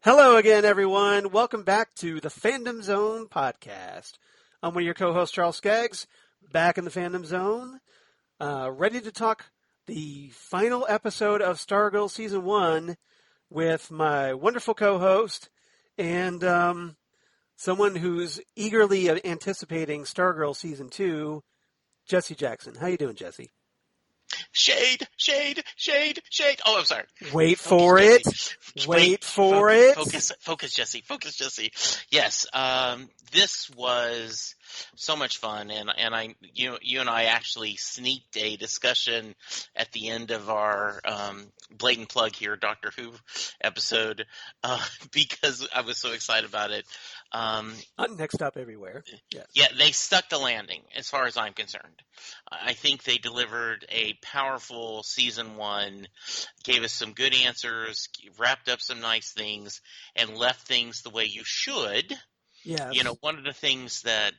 Hello again, everyone. Welcome back to the Fandom Zone podcast. I'm one of your co-hosts, Charles Skaggs, back in the Fandom Zone, ready to talk the final episode of Stargirl Season 1 with my wonderful co-host and someone who's eagerly anticipating Stargirl Season 2, Jesse Jackson. How you doing, Jesse? Shade. Oh, I'm sorry. Wait for it. Focus, Jesse. Yes, this was so much fun, and you and I actually sneaked a discussion at the end of our blatant plug here, Doctor Who episode, because I was so excited about it. Next up everywhere. Yes. Yeah, they stuck the landing, as far as I'm concerned. I think they delivered a powerful season 1, gave us some good answers, wrapped up some nice things, and left things the way you should. Yes. You know, one of the things that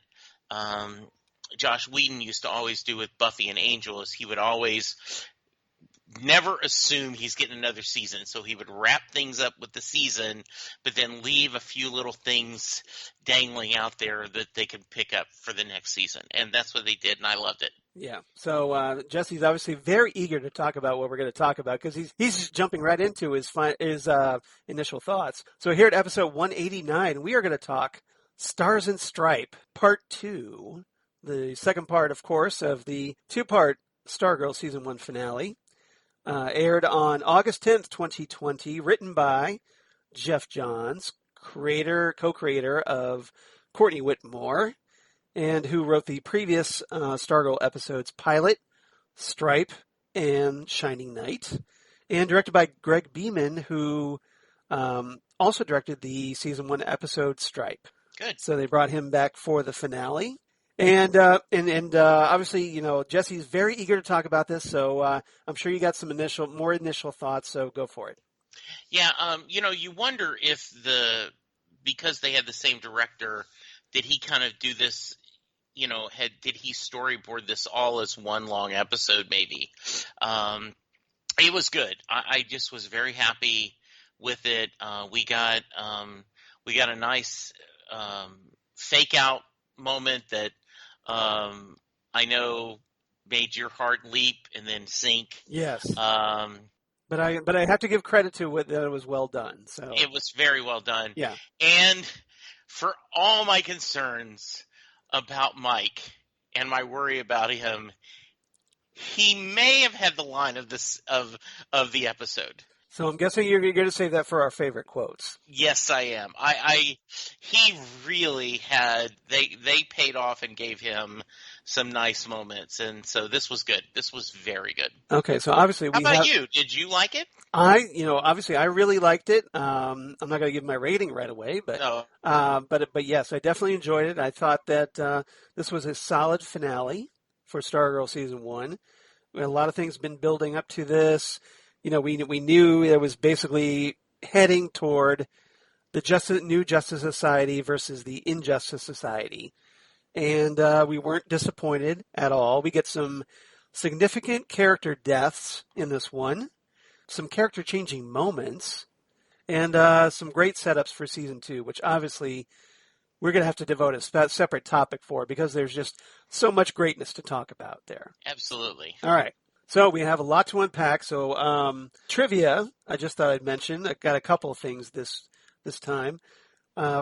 Josh Whedon used to always do with Buffy and Angel is he would always never assume he's getting another season. So he would wrap things up with the season, but then leave a few little things dangling out there that they could pick up for the next season. And that's what they did, and I loved it. Yeah. So Jesse's obviously very eager to talk about what we're going to talk about because he's just jumping right into his initial thoughts. So here at episode 189, we are going to talk Stars and Stripe, Part 2, the second part, of course, of the two-part Stargirl Season 1 finale. Aired on August 10th, 2020, written by Jeff Johns, co-creator of Courtney Whitmore, and who wrote the previous Stargirl episodes Pilot, Stripe, and Shining Knight, and directed by Greg Beeman, who also directed the Season 1 episode Stripe. Good. So they brought him back for the finale. And obviously, you know, Jesse's very eager to talk about this, so I'm sure you got some more initial thoughts, so go for it. Yeah, you know, you wonder if because they had the same director, did he kind of do this, you know, did he storyboard this all as one long episode maybe? It was good. I just was very happy with it. We got a nice fake out moment that I know made your heart leap and then sink. Yes. But I have to give credit to it that it was well done. So it was very well done. Yeah. And for all my concerns about Mike and my worry about him, he may have had the line of the episode. So I'm guessing you're going to save that for our favorite quotes. Yes, I am. He really had, they paid off and gave him some nice moments. And so this was good. This was very good. Okay. So obviously How about you? Did you like it? Obviously I really liked it. I'm not going to give my rating right away, but, No. But yes, I definitely enjoyed it. I thought that, this was a solid finale for Stargirl Season 1. A lot of things been building up to this. You know, we knew it was basically heading toward the new Justice Society versus the Injustice Society. And we weren't disappointed at all. We get some significant character deaths in this one, some character-changing moments, and some great setups for Season 2, which obviously we're going to have to devote a separate topic for because there's just so much greatness to talk about there. Absolutely. All right. So we have a lot to unpack. So trivia, I just thought I'd mention. I got a couple of things this time.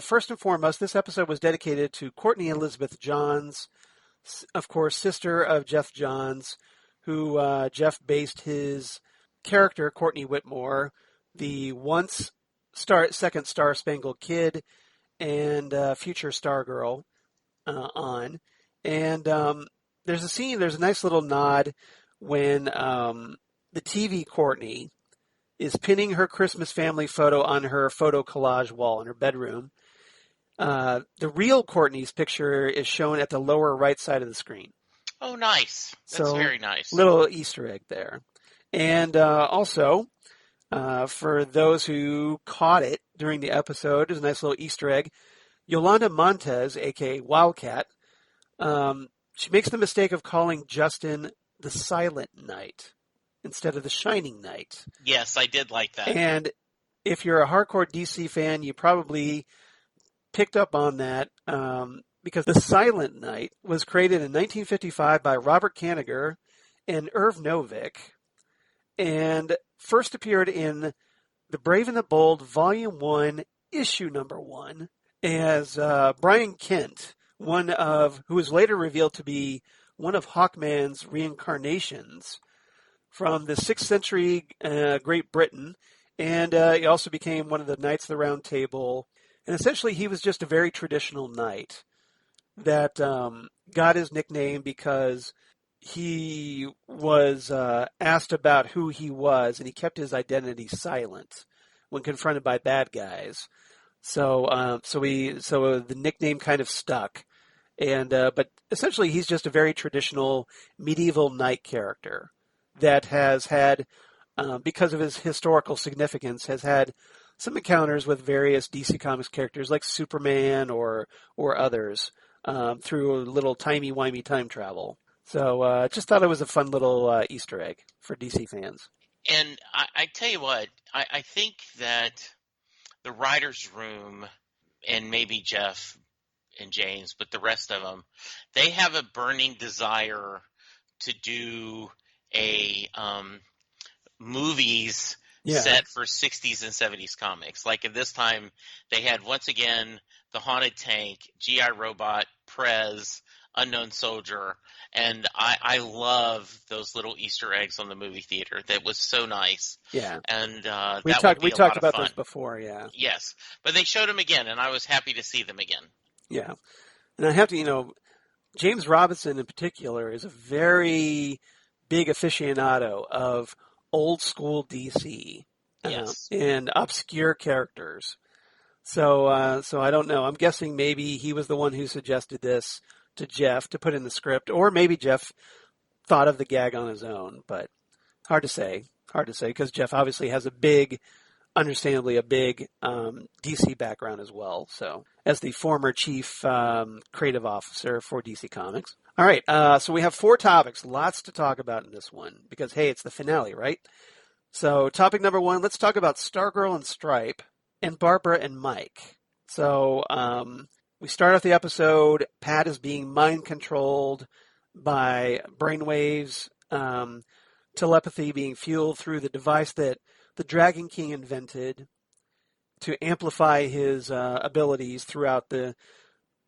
First and foremost, this episode was dedicated to Courtney Elizabeth Johns, of course, sister of Jeff Johns, who Jeff based his character, Courtney Whitmore, the once second Star Spangled Kid and future Stargirl, on. And there's a nice little nod when the TV Courtney is pinning her Christmas family photo on her photo collage wall in her bedroom. The real Courtney's picture is shown at the lower right side of the screen. Oh, nice. That's very nice. Little Easter egg there. And also, for those who caught it during the episode, there's a nice little Easter egg. Yolanda Montez, a.k.a. Wildcat, she makes the mistake of calling Justin the Silent Knight instead of the Shining Knight. Yes, I did like that. And if you're a hardcore DC fan, you probably picked up on that because the Silent Knight was created in 1955 by Robert Kanigher and Irv Novick and first appeared in The Brave and the Bold, Volume 1, Issue Number 1, as Brian Kent, who was later revealed to be one of Hawkman's reincarnations from the 6th century Great Britain, and he also became one of the Knights of the Round Table. And essentially, he was just a very traditional knight that got his nickname because he was asked about who he was, and he kept his identity silent when confronted by bad guys. So the nickname kind of stuck, and but essentially, he's just a very traditional medieval knight character that has had, because of his historical significance, has had some encounters with various DC Comics characters like Superman or others through a little timey-wimey time travel. So just thought it was a fun little Easter egg for DC fans. And I tell you what, I think that the writer's room, and maybe Jeff and James, but the rest of them, they have a burning desire to do a movies set for 60s and 70s comics. Like at this time, they had, once again, The Haunted Tank, G.I. Robot, Prez, Unknown Soldier, and I love those little Easter eggs on the movie theater. That was so nice. Yeah. And we talked about those before, yeah. Yes. But they showed them again, and I was happy to see them again. Yeah. And I have to, James Robinson in particular is a very big aficionado of old school DC and obscure characters. So I don't know. I'm guessing maybe he was the one who suggested this to Jeff to put in the script, or maybe Jeff thought of the gag on his own, but hard to say because Jeff obviously has understandably a big DC background as well. So as the former chief creative officer for DC Comics. All right. So we have 4 topics, lots to talk about in this one because, hey, it's the finale, right? So topic number 1, let's talk about Stargirl and S.T.R.I.P.E and Barbara and Mike. So we start off the episode, Pat is being mind controlled by brainwaves, telepathy being fueled through the device that the Dragon King invented to amplify his abilities throughout the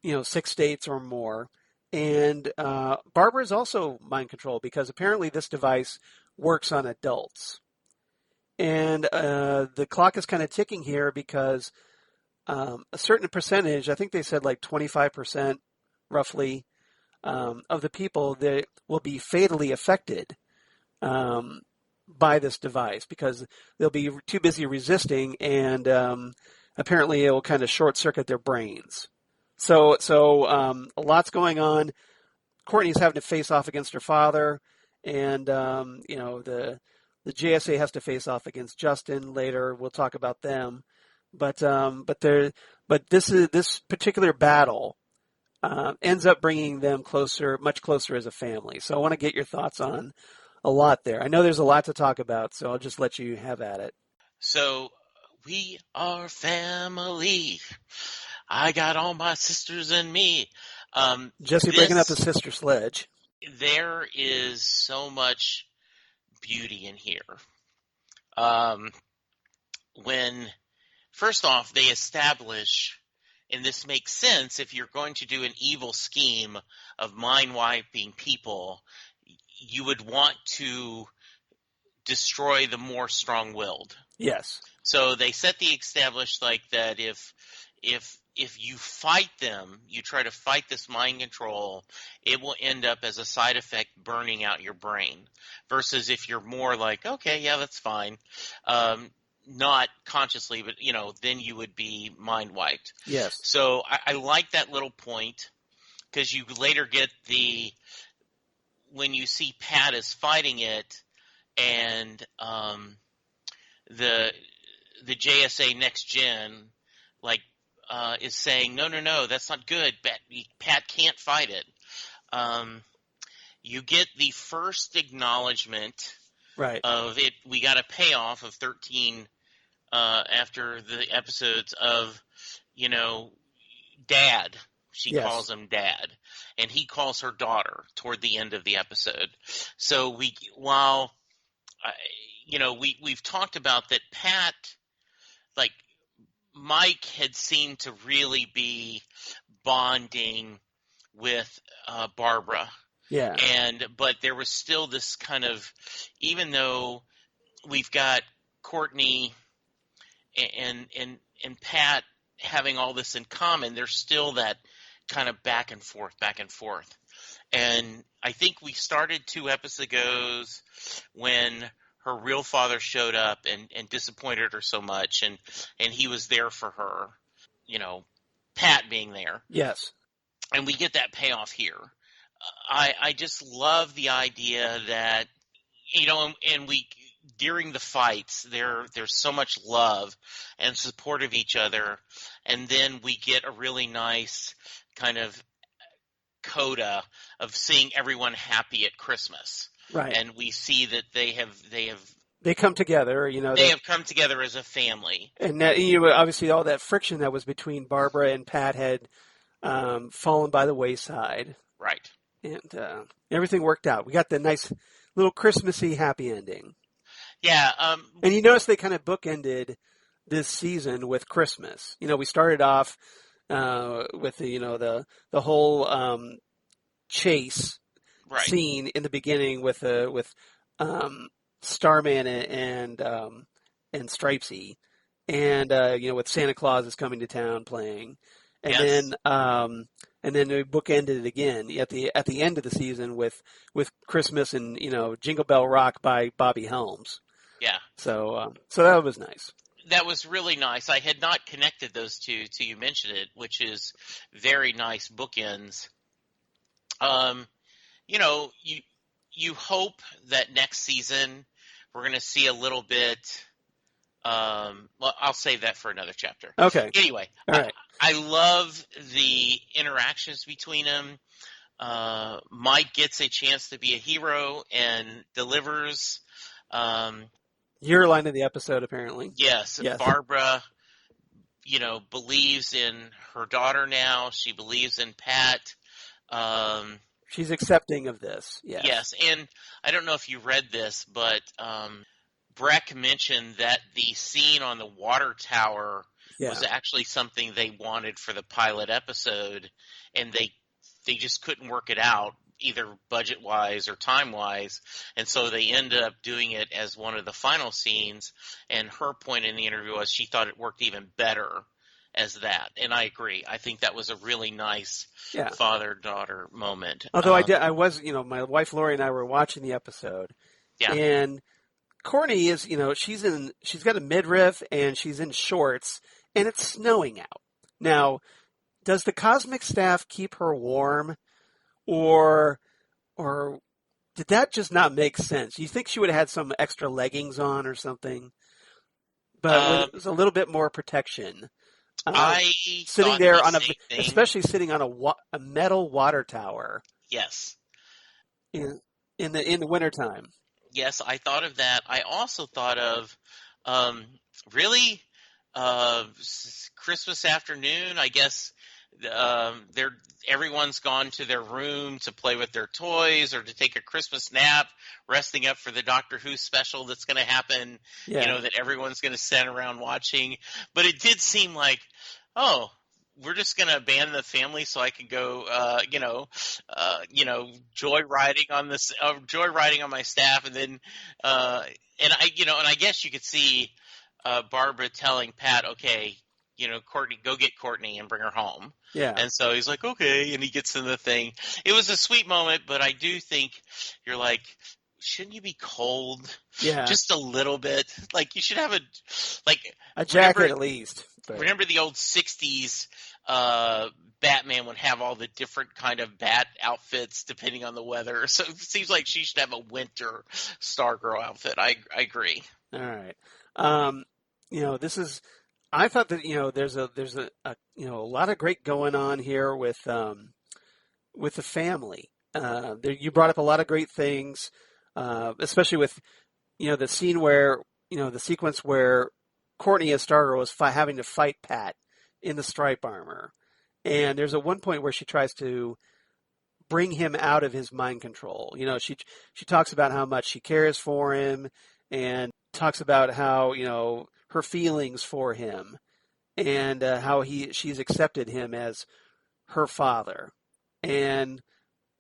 6 states or more. And Barbara is also mind controlled because apparently this device works on adults. And the clock is kind of ticking here because a certain percentage, I think they said like 25% roughly, of the people that will be fatally affected by this device because they'll be too busy resisting, and apparently it will kind of short circuit their brains. So a lot's going on. Courtney's having to face off against her father, and the JSA has to face off against Justin later. We'll talk about them, but this particular battle ends up bringing them much closer as a family. So I want to get your thoughts on a lot there. I know there's a lot to talk about, so I'll just let you have at it. So we are family. I got all my sisters and me. Jesse breaking up the sister sledge. There is so much beauty in here. When, first off, they establish and this makes sense if you're going to do an evil scheme of mind-wiping people, you would want to destroy the more strong-willed. Yes. So they set the established like that if you fight them, you try to fight this mind control, it will end up as a side effect burning out your brain. Versus if you're more like, okay, yeah, that's fine, not consciously, but then you would be mind wiped. Yes. So I like that little point, because you later get when you see Pat is fighting it, and the JSA Next Gen is saying, no, that's not good. Pat can't fight it. You get the first acknowledgement Right. of it. We got a payoff of 13 after the episodes of, Dad. She Yes. calls him Dad, and he calls her daughter toward the end of the episode. So we've talked about that. Pat, Mike had seemed to really be bonding with Barbara. Yeah. But there was still this kind of, even though we've got Courtney and Pat having all this in common, there's still that kind of back and forth. And I think we started 2 episodes ago when her real father showed up and disappointed her so much, and he was there for her, Pat being there. Yes. And we get that payoff here. I just love the idea that, and we, during the fights, there's so much love and support of each other, and then we get a really nice kind of coda of seeing everyone happy at Christmas. Right. And we see that they come together, they have come together as a family. And that, obviously all that friction that was between Barbara and Pat had fallen by the wayside. Right. And everything worked out. We got the nice little Christmassy happy ending. Yeah. And you notice they kind of bookended this season with Christmas. We started off with the whole chase scene in the beginning with Starman and S.T.R.I.P.E, and with Santa Claus is coming to town playing, and then we bookended it again at the end of the season with Christmas and Jingle Bell Rock by Bobby Helms. Yeah. So that was nice. That was really nice. I had not connected those two till you mentioned it, which is very nice bookends. You hope that next season we're going to see a little bit. I'll save that for another chapter. Okay. Anyway, all right. I love the interactions between them. Mike gets a chance to be a hero and delivers. Your line of the episode, apparently. Yes. Barbara, believes in her daughter now. She believes in Pat. She's accepting of this. Yes. Yes. And I don't know if you read this, but Brec mentioned that the scene on the water tower was actually something they wanted for the pilot episode, and they just couldn't work it out, either budget-wise or time-wise, and so they ended up doing it as one of the final scenes, and her point in the interview was she thought it worked even better as that, and I agree. I think that was a really nice father-daughter moment. Although I was, my wife Lori and I were watching the episode, and Courtney is, she's got a midriff and she's in shorts, and it's snowing out. Now, does the cosmic staff keep her warm, or did that just not make sense? You think she would have had some extra leggings on or something? But it was a little bit more protection. I sitting there especially sitting on a metal water tower. Yes. In the wintertime. Yes, I thought of that. I also thought of really Christmas afternoon. I guess everyone's gone to their room to play with their toys or to take a Christmas nap, resting up for the Doctor Who special that's going to happen. That everyone's going to sit around watching. But it did seem like, we're just going to abandon the family so I can go, joyriding on this, joyriding on my staff. And then, and I guess you could see Barbara telling Pat, okay, Courtney, go get Courtney and bring her home. Yeah. And so he's like, okay, and he gets in the thing. It was a sweet moment, but I do think you're like, shouldn't you be cold? Yeah. Just a little bit. Like you should have a jacket at least. But. Remember the old 60s Batman would have all the different kind of bat outfits depending on the weather. So it seems like she should have a winter Stargirl outfit. I agree. All right. I thought that, there's a lot of great going on here with the family. You brought up a lot of great things, especially with, the scene where, the sequence where Courtney as Stargirl was having to fight Pat in the stripe armor. And there's one point where she tries to bring him out of his mind control. She talks about how much she cares for him and talks about how, her feelings for him and how she's accepted him as her father. And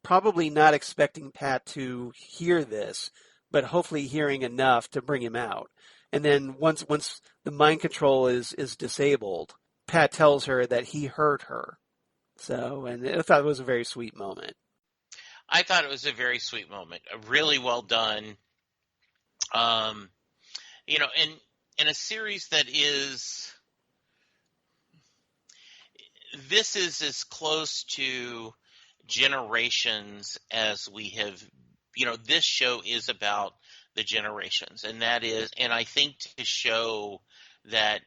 probably not expecting Pat to hear this, but hopefully hearing enough to bring him out. And then once the mind control is disabled, Pat tells her that he hurt her. So, and I thought it was a very sweet moment. I thought it was a very sweet moment. Really well done. In a series that is, this is as close to generations as we have, this show is about the generations, and I think to show that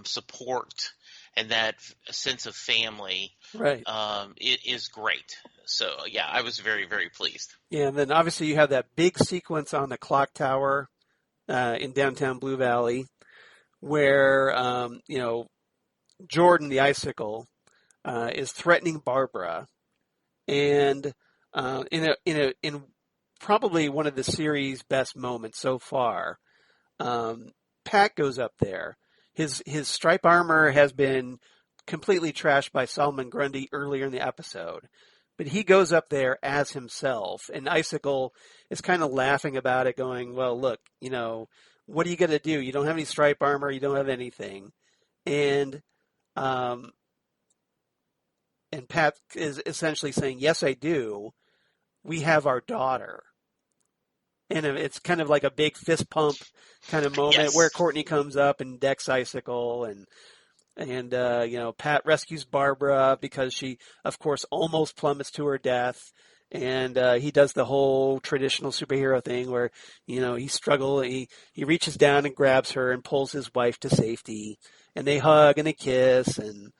support and that sense of family, right, it is great. So yeah, I was very, very pleased. Yeah, and then obviously you have that big sequence on the clock tower in downtown Blue Valley, where Jordan the Icicle is threatening Barbara, and in probably one of the series' best moments so far, Pat goes up there. His stripe armor has been completely trashed by Solomon Grundy earlier in the episode, but he goes up there as himself, and Icicle is kind of laughing about it, going, "Well, look, what are you going to do? You don't have any stripe armor, you don't have anything," and Pat is essentially saying, "Yes, I do. We have our daughter." And it's kind of like a big fist pump kind of moment, yes, where Courtney comes up and decks Icicle, and Pat rescues Barbara because she, of course, almost plummets to her death. And he does the whole traditional superhero thing where, he reaches down and grabs her and pulls his wife to safety. And they hug and they kiss. And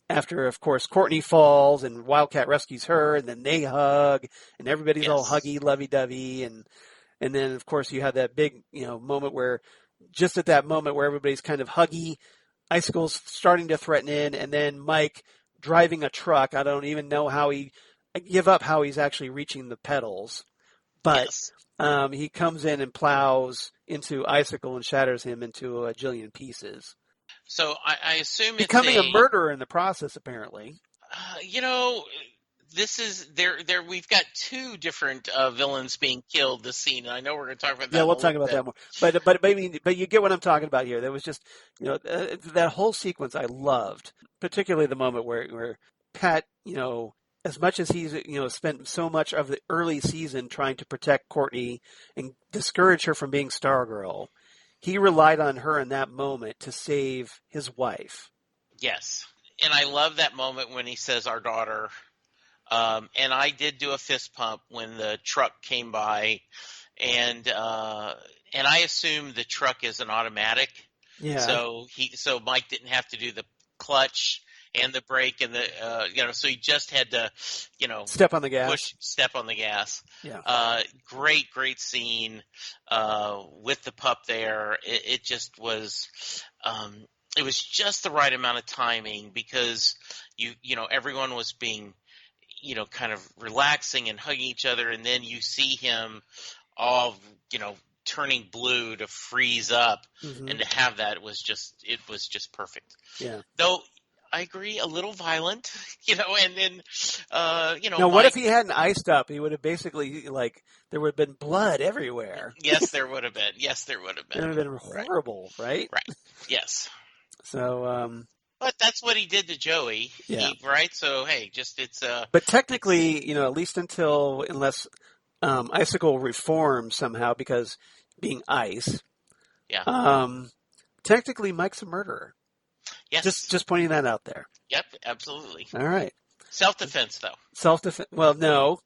after, of course, Courtney falls and Wildcat rescues her, and then they hug, and everybody's, yes, all huggy, lovey-dovey. And then, of course, you have that big, moment where, just at that moment where everybody's kind of huggy, Icicle's starting to threaten in, and then Mike driving a truck. I don't even know I give up how he's actually reaching the pedals. But yes, he comes in and plows into Icicle and shatters him into a jillion pieces. So I assume becoming a murderer in the process, apparently. This is there. We've got two different villains being killed this scene, and I know we're going to talk about that. Yeah, we'll talk about that more. But you get what I'm talking about here. There was just that whole sequence I loved, particularly the moment where Pat, as much as he's spent so much of the early season trying to protect Courtney and discourage her from being Stargirl, he relied on her in that moment to save his wife. Yes. And I love that moment when he says our daughter. And I did do a fist pump when the truck came by. And I assume the truck is an automatic. Yeah. So Mike didn't have to do the clutch and the brake and so he just had to, step on the gas. Step on the gas. Yeah. Great scene, with the pup there. It just was, it was just the right amount of timing because everyone was being, kind of relaxing and hugging each other. And then you see him all, turning blue to freeze up, Mm-hmm. and to have that was just perfect. Yeah. Though I agree, a little violent, and then Now, what if Mike. he hadn't iced up? He would have basically, like, there would have been blood everywhere. Yes, there would have been. Yes, there would have It would been. have been Right. horrible, right? Right. Yes. So, But that's what he did to Joey. yeah. Right. So hey, just But it's technically, at least unless Icicle reforms somehow because being ice, yeah. technically Mike's a murderer. Yes. Just pointing that out there. Yep. Absolutely. All right. Self-defense, though. Self-defense. Well, no.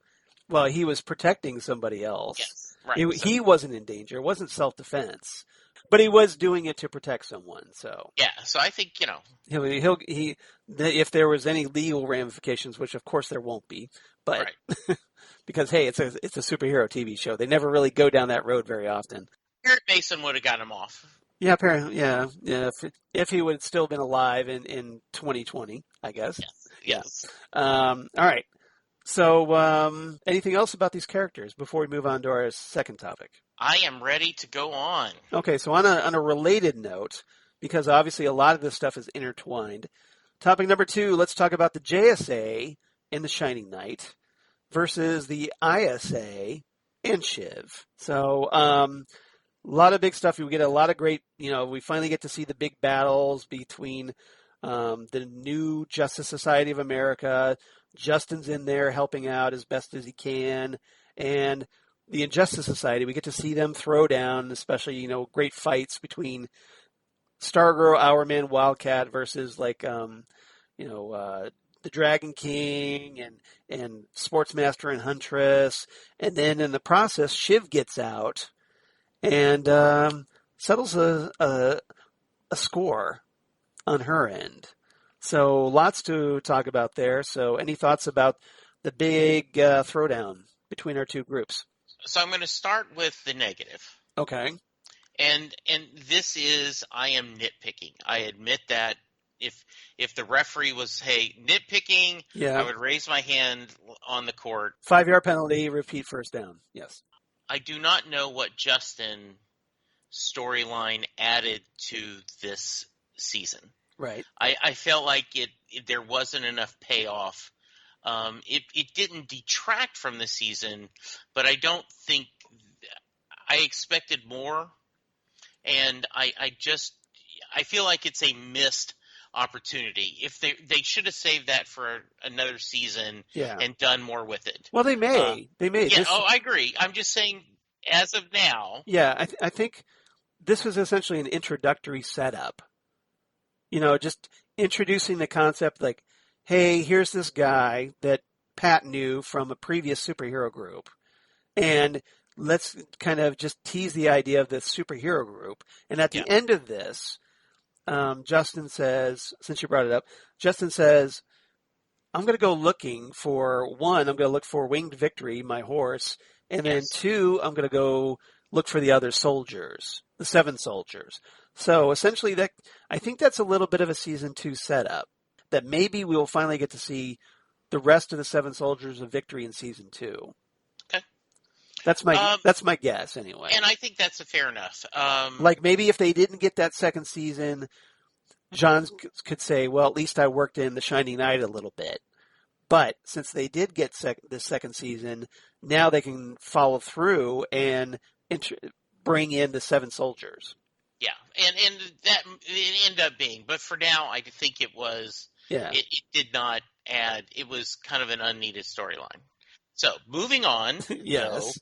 Well, he was protecting somebody else. Yes. Right. He wasn't in danger. It wasn't self-defense, but he was doing it to protect someone. So yeah. So I think if there was any legal ramifications, which of course there won't be, but right. because hey, it's a superhero TV show. They never really go down that road very often. Garrett Mason would have got him off. Yeah, apparently, yeah. If he would have still been alive in 2020, I guess. Yes. Yeah. All right. So, anything else about these characters before we move on to our second topic? I am ready to go on. Okay, so on a related note, because obviously a lot of this stuff is intertwined. Topic number 2, let's talk about the JSA in The Shining Knight versus the ISA in Shiv. So, a lot of big stuff. We get a lot of great, we finally get to see the big battles between the new Justice Society of America. Justin's in there helping out as best as he can. And the Injustice Society, we get to see them throw down, especially, great fights between Stargirl, Hourman, Wildcat versus the Dragon King and Sportsmaster and Huntress. And then in the process, Shiv gets out and settles a score on her end. So lots to talk about there. So any thoughts about the big throwdown between our two groups? So I'm going to start with the negative. Okay. And this is, I am nitpicking. I admit that if the referee was, hey, nitpicking, yeah. I would raise my hand on the court. 5-yard penalty, repeat first down. Yes. I do not know what Justin storyline added to this season. Right. I felt like there wasn't enough payoff. It didn't detract from the season, but I don't think I expected more. And I feel like it's a missed opportunity. If they should have saved that for another season and done more with it. Well, they may. Yeah. I agree. I'm just saying, as of now. Yeah, I think this was essentially an introductory setup. Just introducing the concept like, hey, here's this guy that Pat knew from a previous superhero group. And let's kind of just tease the idea of this superhero group. And at the end of this, Justin says, since you brought it up, Justin says, I'm going to go looking for, 1, I'm going to look for Winged Victory, my horse. And then 2, I'm going to go look for the other soldiers, the 7 soldiers. So essentially, I think that's a little bit of a season 2 setup. That maybe we will finally get to see the rest of the 7 soldiers of Victory in season 2. Okay, that's my guess anyway. And I think that's fair enough. Like maybe if they didn't get that second season, John could say, "Well, at least I worked in The Shining Knight a little bit." But since they did get the second season, now they can follow through and bring in the 7 soldiers. Yeah, and that it ended up being. But for now, I think it was. Yeah. It did not add. It was kind of an unneeded storyline. So moving on. Yes.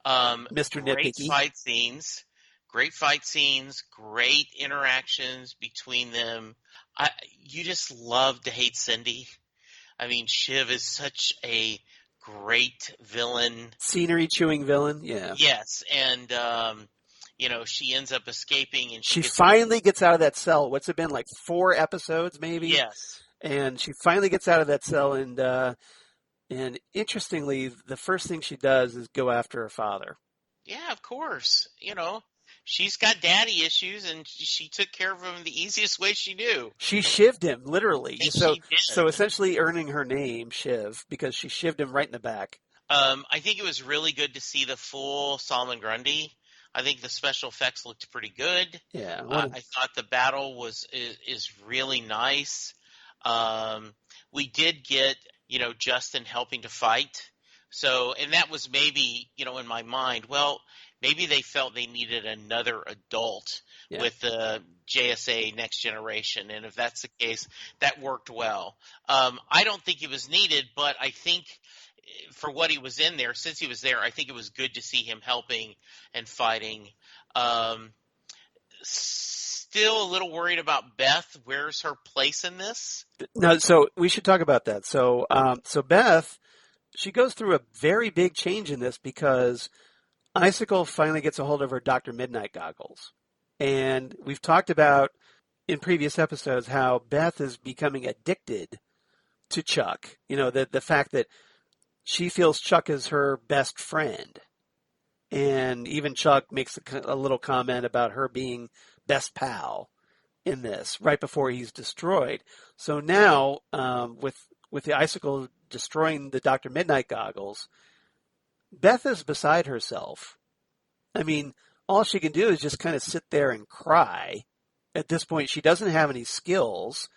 Mr. Great Nitpicky. Great fight scenes. Great interactions between them. You just love to hate Cindy. I mean, Shiv is such a great villain. Scenery chewing villain. Yeah. Yes, and she ends up escaping, and she finally gets out of that cell. What's it been, like 4 episodes, maybe? Yes. And she finally gets out of that cell, and interestingly, the first thing she does is go after her father. Yeah, of course. She's got daddy issues, and she took care of him the easiest way she knew. She shivved him, literally. And so essentially earning her name, Shiv, because she shivved him right in the back. I think it was really good to see the full Solomon Grundy. I think the special effects looked pretty good. Yeah. I thought the battle is really nice. We did get, Justin helping to fight. So, and that was maybe, in my mind, well, maybe they felt they needed another adult with the JSA Next Generation. And if that's the case, that worked well. I don't think it was needed, but I think for what he was in there, since he was there, I think it was good to see him helping and fighting. Still a little worried about Beth. Where's her place in this? No, so we should talk about that. So, so Beth, she goes through a very big change in this because Icicle finally gets a hold of her Dr. Midnight goggles. And we've talked about in previous episodes how Beth is becoming addicted to Chuck. The fact that she feels Chuck is her best friend. And even Chuck makes a little comment about her being best pal in this right before he's destroyed. So now, with the Icicle destroying the Dr. Midnight goggles, Beth is beside herself. I mean, all she can do is just kind of sit there and cry. At this point, she doesn't have any skills,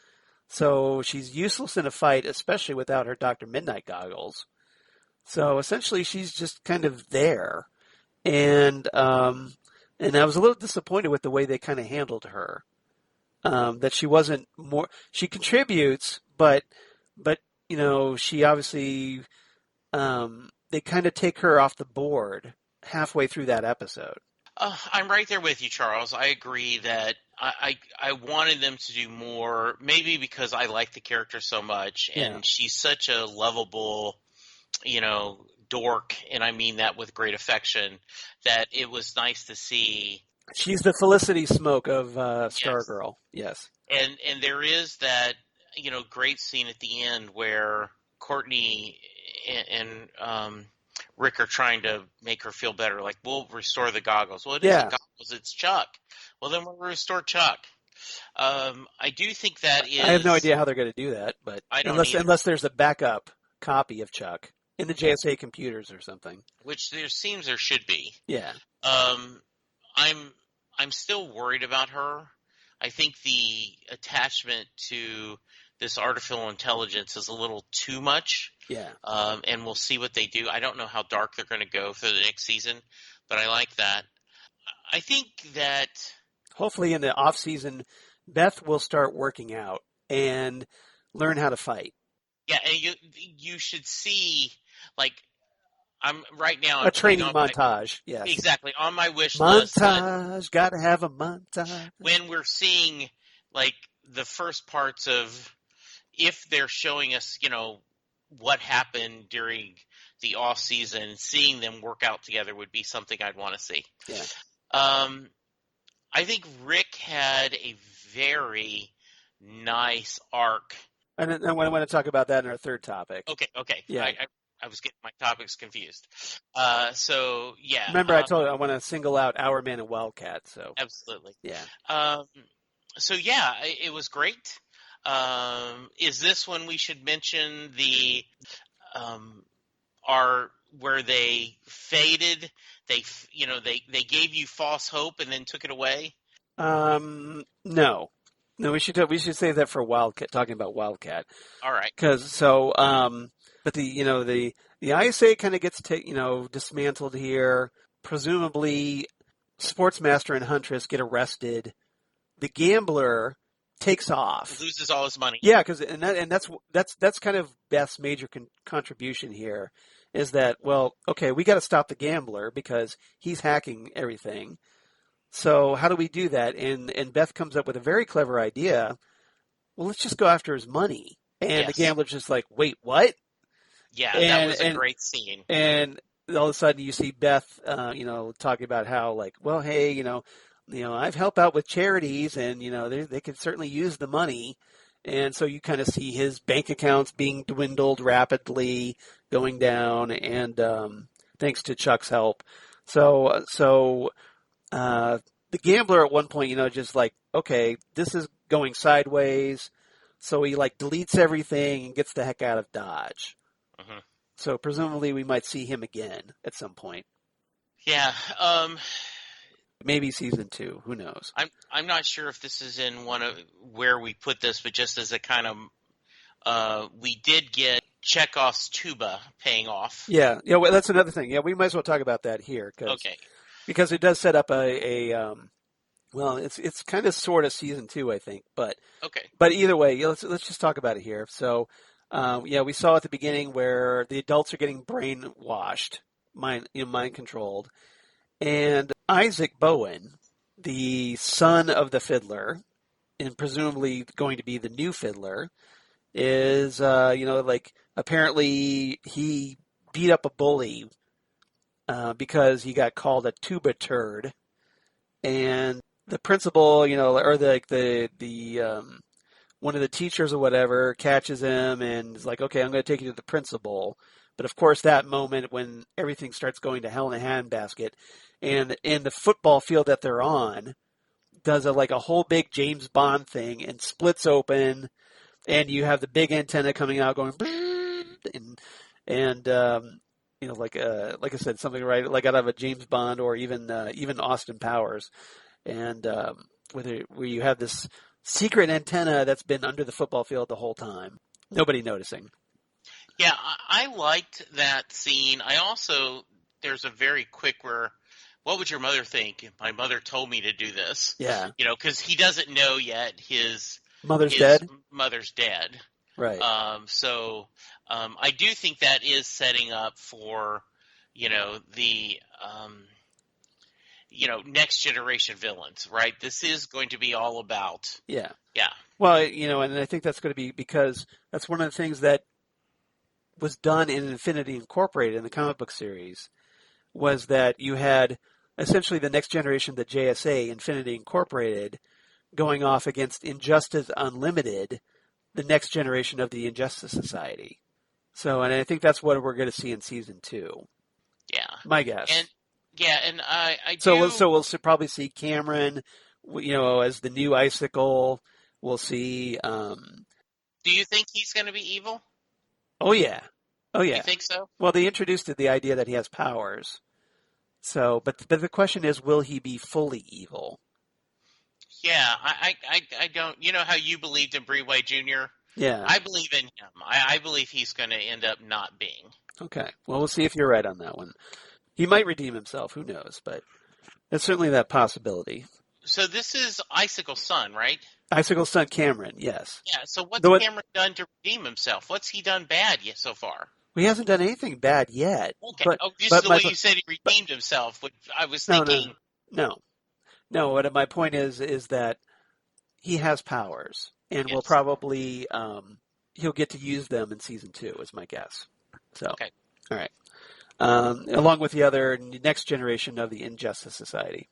so she's useless in a fight, especially without her Dr. Midnight goggles. So essentially, she's just kind of there. And I was a little disappointed with the way they kind of handled her. That she wasn't more. She contributes, but she obviously they kind of take her off the board halfway through that episode. I'm right there with you, Charles. I agree that I wanted them to do more, maybe because I like the character so much, and she's such a lovable, dork, and I mean that with great affection, that it was nice to see. She's the Felicity Smoke of Stargirl. Yes. And there is that, great scene at the end where Courtney and Rick are trying to make her feel better. Like, we'll restore the goggles. Well, it isn't goggles, it's Chuck. Well, then we'll restore Chuck. I do think that is... I have no idea how they're going to do that, but unless there's a backup copy of Chuck in the JSA computers or something. Which there seems there should be. Yeah. I'm still worried about her. I think the attachment to this artificial intelligence is a little too much. Yeah. And we'll see what they do. I don't know how dark they're going to go for the next season, but I like that. I think that hopefully in the off season, Beth will start working out and learn how to fight. Yeah, and you should see, like, I'm a training montage. Yes, exactly, on my wish list. Montage, gotta have a montage. When we're seeing, like, the first parts of, if they're showing us, what happened during the off season, seeing them work out together would be something I'd want to see. Yeah. I think Rick had a very nice arc. And I want to talk about that in our third topic. Okay. Yeah. I was getting my topics confused. So, yeah. Remember, I told you I want to single out Our Man and Wildcat. So absolutely. Yeah. So, yeah, it was great. Is this when we should mention the where they faded? They gave you false hope and then took it away. No, we should save that for Wildcat. Talking about Wildcat. All right. But the ISA kind of gets dismantled here. Presumably, Sportsmaster and Huntress get arrested. The gambler takes off, loses all his money. Yeah, that's kind of Beth's major contribution here. Is that, well, okay, we got to stop the gambler because he's hacking everything. So how do we do that? And Beth comes up with a very clever idea. Well, let's just go after his money. And the gambler's just like, wait, what? Yeah, that was a great scene. And all of a sudden you see Beth, talking about how, like, well, hey, I've helped out with charities and, they could certainly use the money. And so you kind of see his bank accounts being dwindled rapidly, going down, and thanks to Chuck's help. So the gambler at one point, just like, okay, this is going sideways. So he deletes everything and gets the heck out of Dodge. Uh-huh. So presumably we might see him again at some point. Yeah. Maybe season 2. Who knows? I'm not sure if this is in one of where we put this, but just as a kind of we did get Chekhov's tuba paying off. Yeah. Yeah. Well, that's another thing. Yeah, we might as well talk about that here Okay. because it does set up well, it's kind of sort of season 2, I think, Okay. but either way, yeah, let's just talk about it here. So, yeah, we saw at the beginning where the adults are getting brainwashed, mind controlled, and Isaac Bowen, the son of the fiddler, and presumably going to be the new fiddler, is like apparently he beat up a bully because he got called a tuba turd, and the principal, or the one of the teachers or whatever catches him and is like, okay, I'm going to take you to the principal. But of course, that moment when everything starts going to hell in a handbasket, and in the football field that they're on, does a whole big James Bond thing and splits open, and you have the big antenna coming out going, and like I said, something right like out of a James Bond or even Austin Powers, and where you have this secret antenna that's been under the football field the whole time, nobody noticing. Yeah, I liked that scene. I also there's a very quick where, what would your mother think? My mother told me to do this. Yeah, Because he doesn't know yet his mother's dead. mother's dead. Right. So I do think that is setting up for, the next generation villains, right? This is going to be all about. Yeah. Yeah. Well, and I think that's going to be because that's one of the things that was done in Infinity Incorporated in the comic book series was that you had essentially the next generation, the JSA, Infinity Incorporated, going off against Injustice Unlimited, the next generation of the Injustice Society. So, and I think that's what we're going to see in season 2. Yeah. My guess. And I so do. We'll probably see Cameron, as the new Icicle. We'll see. Do you think he's going to be evil? Oh yeah. You think so? Well, they introduced the idea that he has powers. So, but the question is, will he be fully evil? Yeah, I don't. You know how you believed in Brainwave Jr.? Yeah. I believe in him. I believe he's going to end up not being. Okay. Well, we'll see if you're right on that one. He might redeem himself. Who knows? But there's certainly that possibility. So this is Icicle's son, right? Icicle's son, Cameron. Yes. Yeah. So what's Though Cameron done to redeem himself? What's he done bad yet so far? he hasn't done anything bad yet. Okay. But, just but the way you said he redeemed himself. Which I was thinking. No. What my point is that he has powers, and Yes. will probably he'll get to use them in season 2, is my guess. So, Okay. All right. Along with the other next generation of the Injustice Society.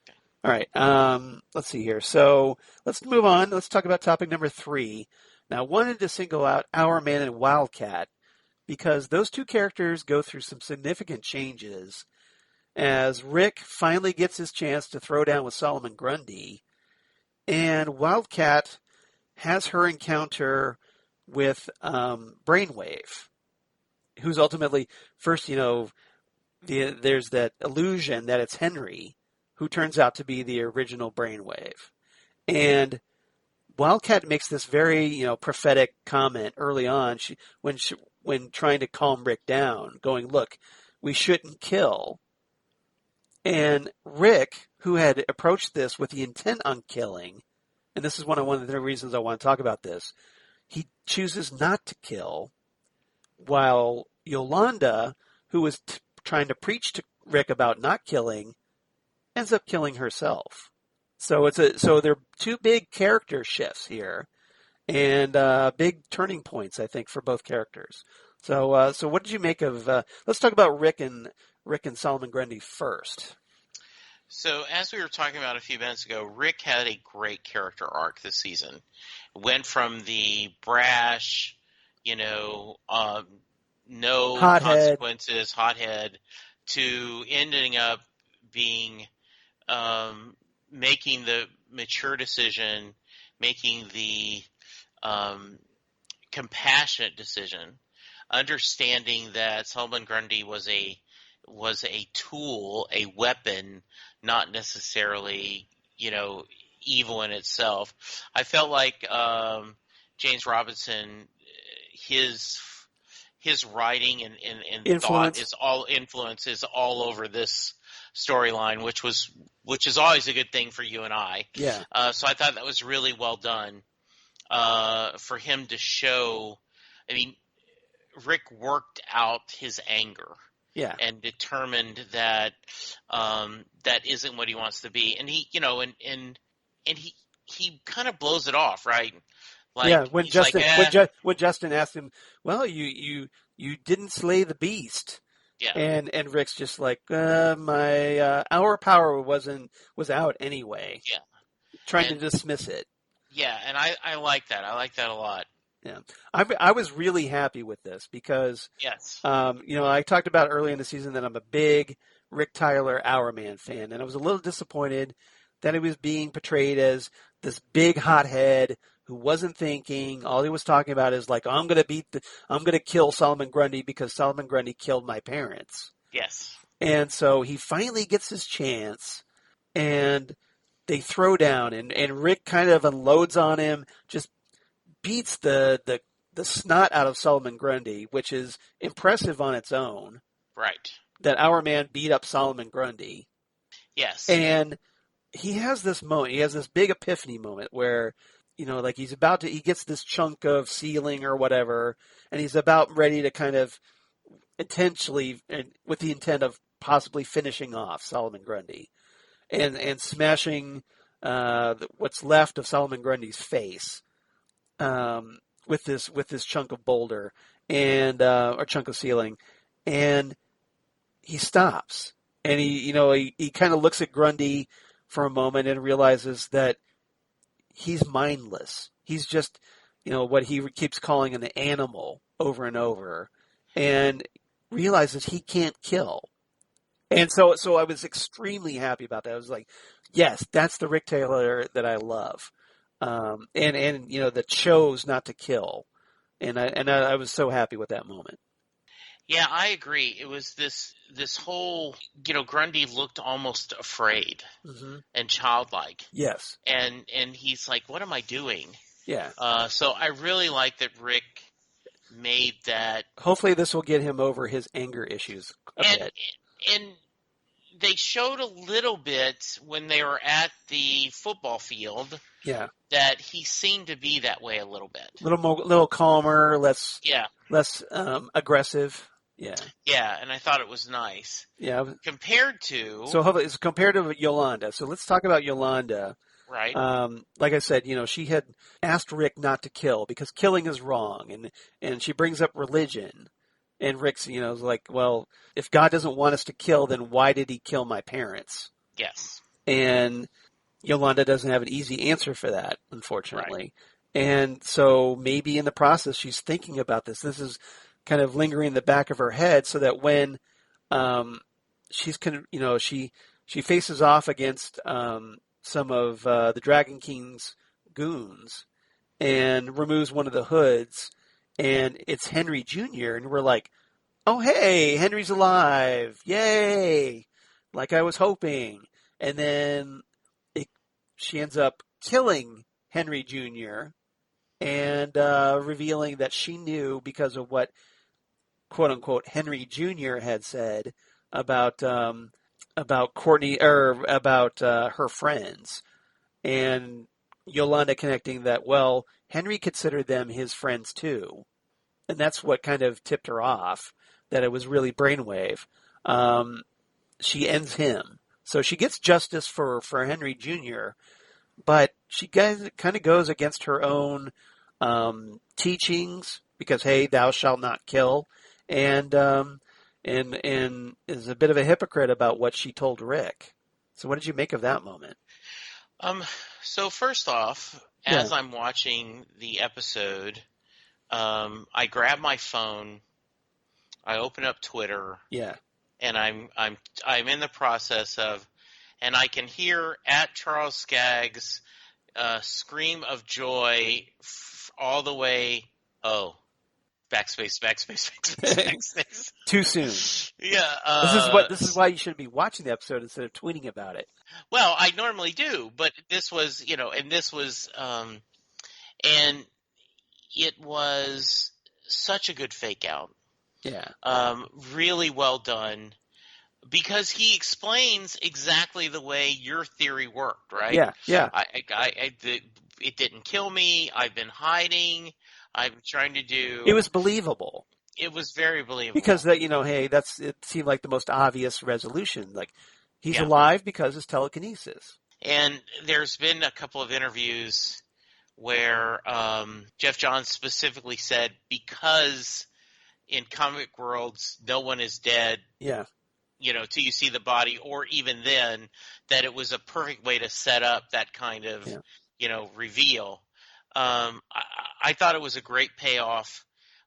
Okay. All right. Let's see here. So let's move on. Let's talk about topic number 3. Now, I wanted to single out Our Man and Wildcat because those two characters go through some significant changes as Rick finally gets his chance to throw down with Solomon Grundy, and Wildcat has her encounter with Brainwave, who's ultimately first, there's that illusion that it's Henry, who turns out to be the original Brainwave. And Wildcat makes this very, prophetic comment early on when trying to calm Rick down, going, look, we shouldn't kill. And Rick, who had approached this with the intent on killing, and this is one of the reasons I want to talk about this, he chooses not to kill, while Yolanda, who was trying to preach to Rick about not killing, ends up killing herself. So there are two big character shifts here, and big turning points, I think, for both characters. So what did you make of? Let's talk about Rick and Solomon Grundy first. So as we were talking about a few minutes ago, Rick had a great character arc this season. Went from the brash, no consequences, hothead, to ending up being making the mature decision, making the compassionate decision, understanding that Solomon Grundy was was a tool, a weapon, not necessarily, evil in itself. I felt like James Robinson, his writing and thought Influence. is all influence is all over this storyline, which is always a good thing for you and I. Yeah. So I thought that was really well done for him to show. I mean, Rick worked out his anger. Yeah. And determined that that isn't what he wants to be, and he, and he kind of blows it off, right? Like Yeah, when he's like, When Justin asked him, "Well, you didn't slay the beast," yeah, and Rick's just like, "My our power was out anyway," yeah, trying to and dismiss it. yeah, and I like that. I like that a lot. Yeah, I was really happy with this because, Yes, I talked about early in the season that I'm a big Rick Tyler Hourman fan, and I was a little disappointed that he was being portrayed as this big hothead who wasn't thinking. All he was talking about is like, I'm gonna kill Solomon Grundy because Solomon Grundy killed my parents. yes, And so he finally gets his chance, and they throw down, and Rick kind of unloads on him, just beats the snot out of Solomon Grundy, which is impressive on its own. right, That our man beat up Solomon Grundy, yes, and he has this moment. He has this big epiphany moment where, like he gets this chunk of ceiling or whatever, and he's about ready to kind of intentionally, and with the intent of possibly finishing off Solomon Grundy and smashing what's left of Solomon Grundy's face. With this chunk of boulder and or chunk of ceiling, and he stops, and he kind of looks at Grundy for a moment and realizes that he's mindless. He's just what he keeps calling an animal over and over, and realizes he can't kill. And so I was extremely happy about that. I was like, yes, that's the Rick Taylor that I love. And that chose not to kill, and I was so happy with that moment. yeah. I agree. It was this whole, Grundy looked almost afraid Hmm. and childlike, Yes, and he's like, "What am I doing?" yeah. So I really like that Rick made that, Hopefully, this will get him over his anger issues a and bit. and they showed a little bit when they were at the football field Yeah, that he seemed to be that way a little bit. little calmer, Yeah, less aggressive. Yeah, yeah, and I thought it was nice yeah. compared to, So hopefully, it's compared to Yolanda. So let's talk about Yolanda. right. Like I said, she had asked Rick not to kill because killing is wrong, and she brings up religion, and Rick's, is like, well, if God doesn't want us to kill, then why did He kill my parents? Yes, And Yolanda doesn't have an easy answer for that, right. unfortunately. And so maybe in the process, she's thinking about this. This is kind of lingering in the back of her head, so that when she's she faces off against some of the Dragon King's goons and removes one of the hoods, and it's Henry Jr. And we're like, oh hey, Henry's alive, yay! Like I was hoping, and then she ends up killing Henry Jr. and revealing that she knew because of what quote unquote Henry Jr. had said about Courtney or about her friends, and Yolanda connecting that, well, Henry considered them his friends too, and that's what kind of tipped her off that it was really Brainwave. She ends him, so she gets justice for Henry Jr., but she kind of goes against her own teachings because, hey, thou shalt not kill, and and is a bit of a hypocrite about what she told Rick. So, what did you make of that moment? Um, so first off, Yeah, as I'm watching the episode, I grab my phone, I open up Twitter, yeah, and I'm in the process of, and I can hear at Charles Skaggs scream of joy all the way. Oh, backspace, backspace, backspace, backspace. Too soon. Yeah. This is why you should be watching the episode instead of tweeting about it. Well, I normally do, but this was, and it was such a good fake out. Yeah. Really well done. Because he explains exactly the way your theory worked, right? Yeah. It didn't kill me. I've been hiding. I'm trying to do. It was believable. It was very believable because that it seemed like the most obvious resolution. Like he's alive because his telekinesis. And there's been a couple of interviews where Jeff Johns specifically said because in comic worlds no one is dead. Yeah. Till you see the body, or even then, that it was a perfect way to set up that kind of, reveal. I thought it was a great payoff.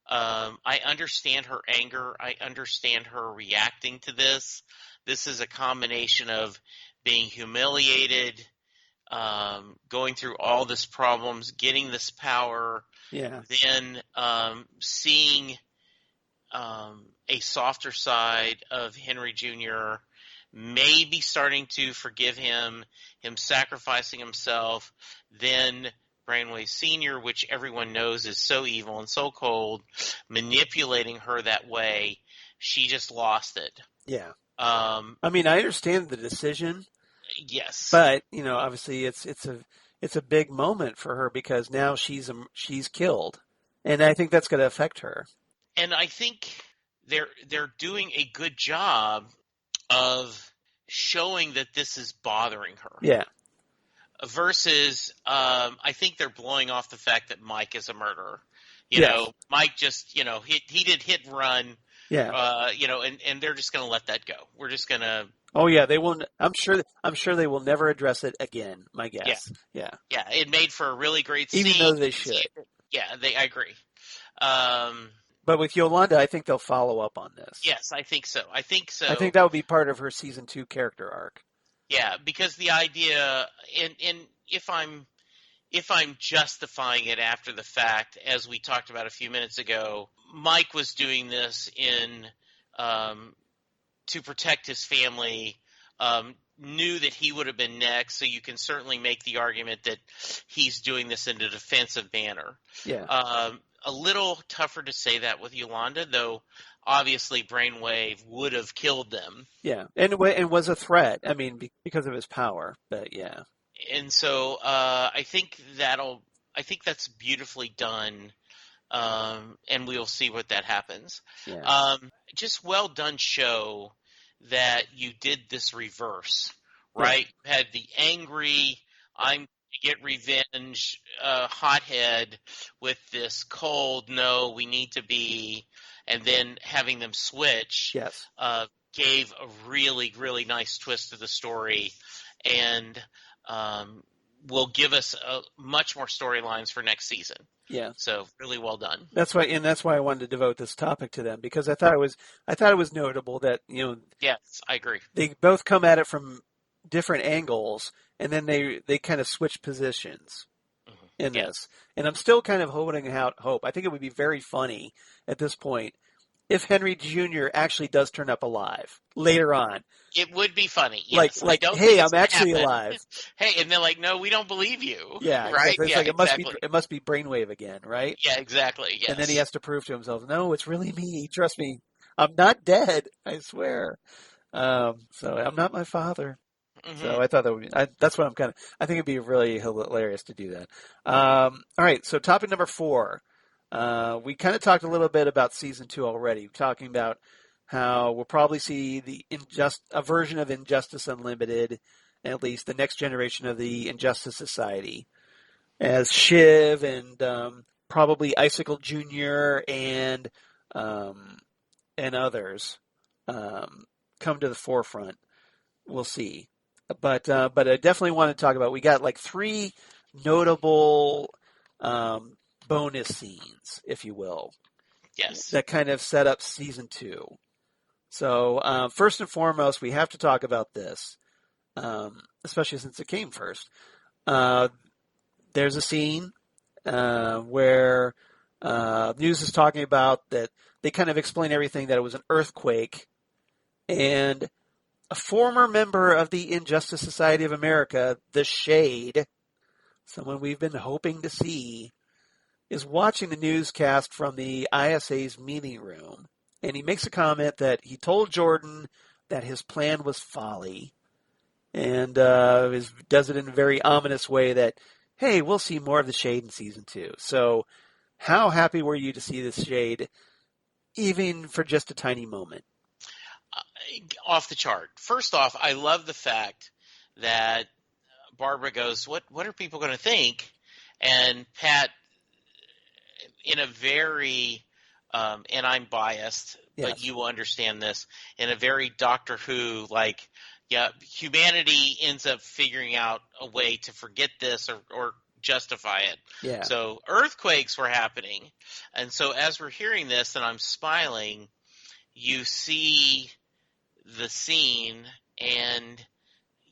I understand her anger. I understand her reacting to this. This is a combination of being humiliated, going through all this problems, getting this power, then seeing a softer side of Henry Jr., maybe starting to forgive him sacrificing himself, then Brainwave Sr., which everyone knows is so evil and so cold, manipulating her that way. She just lost it. Yeah. I mean, I understand the decision. Yes. But, obviously it's a big moment for her because now she's killed. And I think that's going to affect her. And I think they're doing a good job of showing that this is bothering her. Yeah. Versus, I think they're blowing off the fact that Mike is a murderer. Mike just, he did hit and run. Yeah. And they're just going to let that go. We're just going to. Oh yeah, they will. I'm sure they will never address it again. My guess. Yeah. Yeah. It made for a really great scene. Even though they should. Yeah, I agree. But with Yolanda, I think they'll follow up on this. Yes, I think so. I think that would be part of her season 2 character arc. Yeah, because the idea, and if I'm justifying it after the fact, as we talked about a few minutes ago, Mike was doing this to protect his family. Knew that he would have been next, so you can certainly make the argument that he's doing this in a defensive manner. Yeah. A little tougher to say that with Yolanda, though. Obviously, Brainwave would have killed them. Yeah, and was a threat. I mean, because of his power. But yeah. And so I think that's beautifully done, and we'll see what that happens. Yeah. Just well done show that you did this reverse, right? You had the angry, I'm to get revenge, hothead with this cold, no, we need to be, and then having them switch. Yes. Gave a really, really nice twist to the story, and will give us much more storylines for next season. Yeah. So really well done. That's why I wanted to devote this topic to them, because I thought it was notable that Yes, I agree. They both come at it from different angles, and then they kind of switch positions in this. And I'm still kind of holding out hope. I think it would be very funny at this point if Henry Jr. actually does turn up alive later on. It would be funny. Yes. Like hey, I'm actually alive. Hey, and they're like, no, we don't believe you. Yeah, right. Exactly. It's it must be Brainwave again, right? Yeah, exactly. Yes. And then he has to prove to himself, no, it's really me. Trust me, I'm not dead. I swear. So I'm not my father. Mm-hmm. So I thought that would be. That's what I think it'd be really hilarious to do that. All right. So topic number 4. We kind of talked a little bit about season 2 already, talking about how we'll probably see a version of Injustice Unlimited, at least the next generation of the Injustice Society, as Shiv and probably Icicle Jr. and others come to the forefront. We'll see, but I definitely want to talk about. We got like 3 notable bonus scenes, if you will. Yes. That kind of set up season 2. So first and foremost, we have to talk about this, especially since it came first. There's a scene where News is talking about that they kind of explain everything, that it was an earthquake, and a former member of the Injustice Society of America, the Shade, someone we've been hoping to see, is watching the newscast from the ISA's meeting room. And he makes a comment that he told Jordan that his plan was folly, and does it in a very ominous way that, hey, we'll see more of the Shade in season 2. So how happy were you to see the Shade, even for just a tiny moment? Off the chart. First off, I love the fact that Barbara goes, what are people going to think? And Pat, in a very, and I'm biased, Yes. but you will understand this, in a very Doctor Who, like, yeah, humanity ends up figuring out a way to forget this or justify it. Yeah. So earthquakes were happening. And so as we're hearing this and I'm smiling, you see the scene and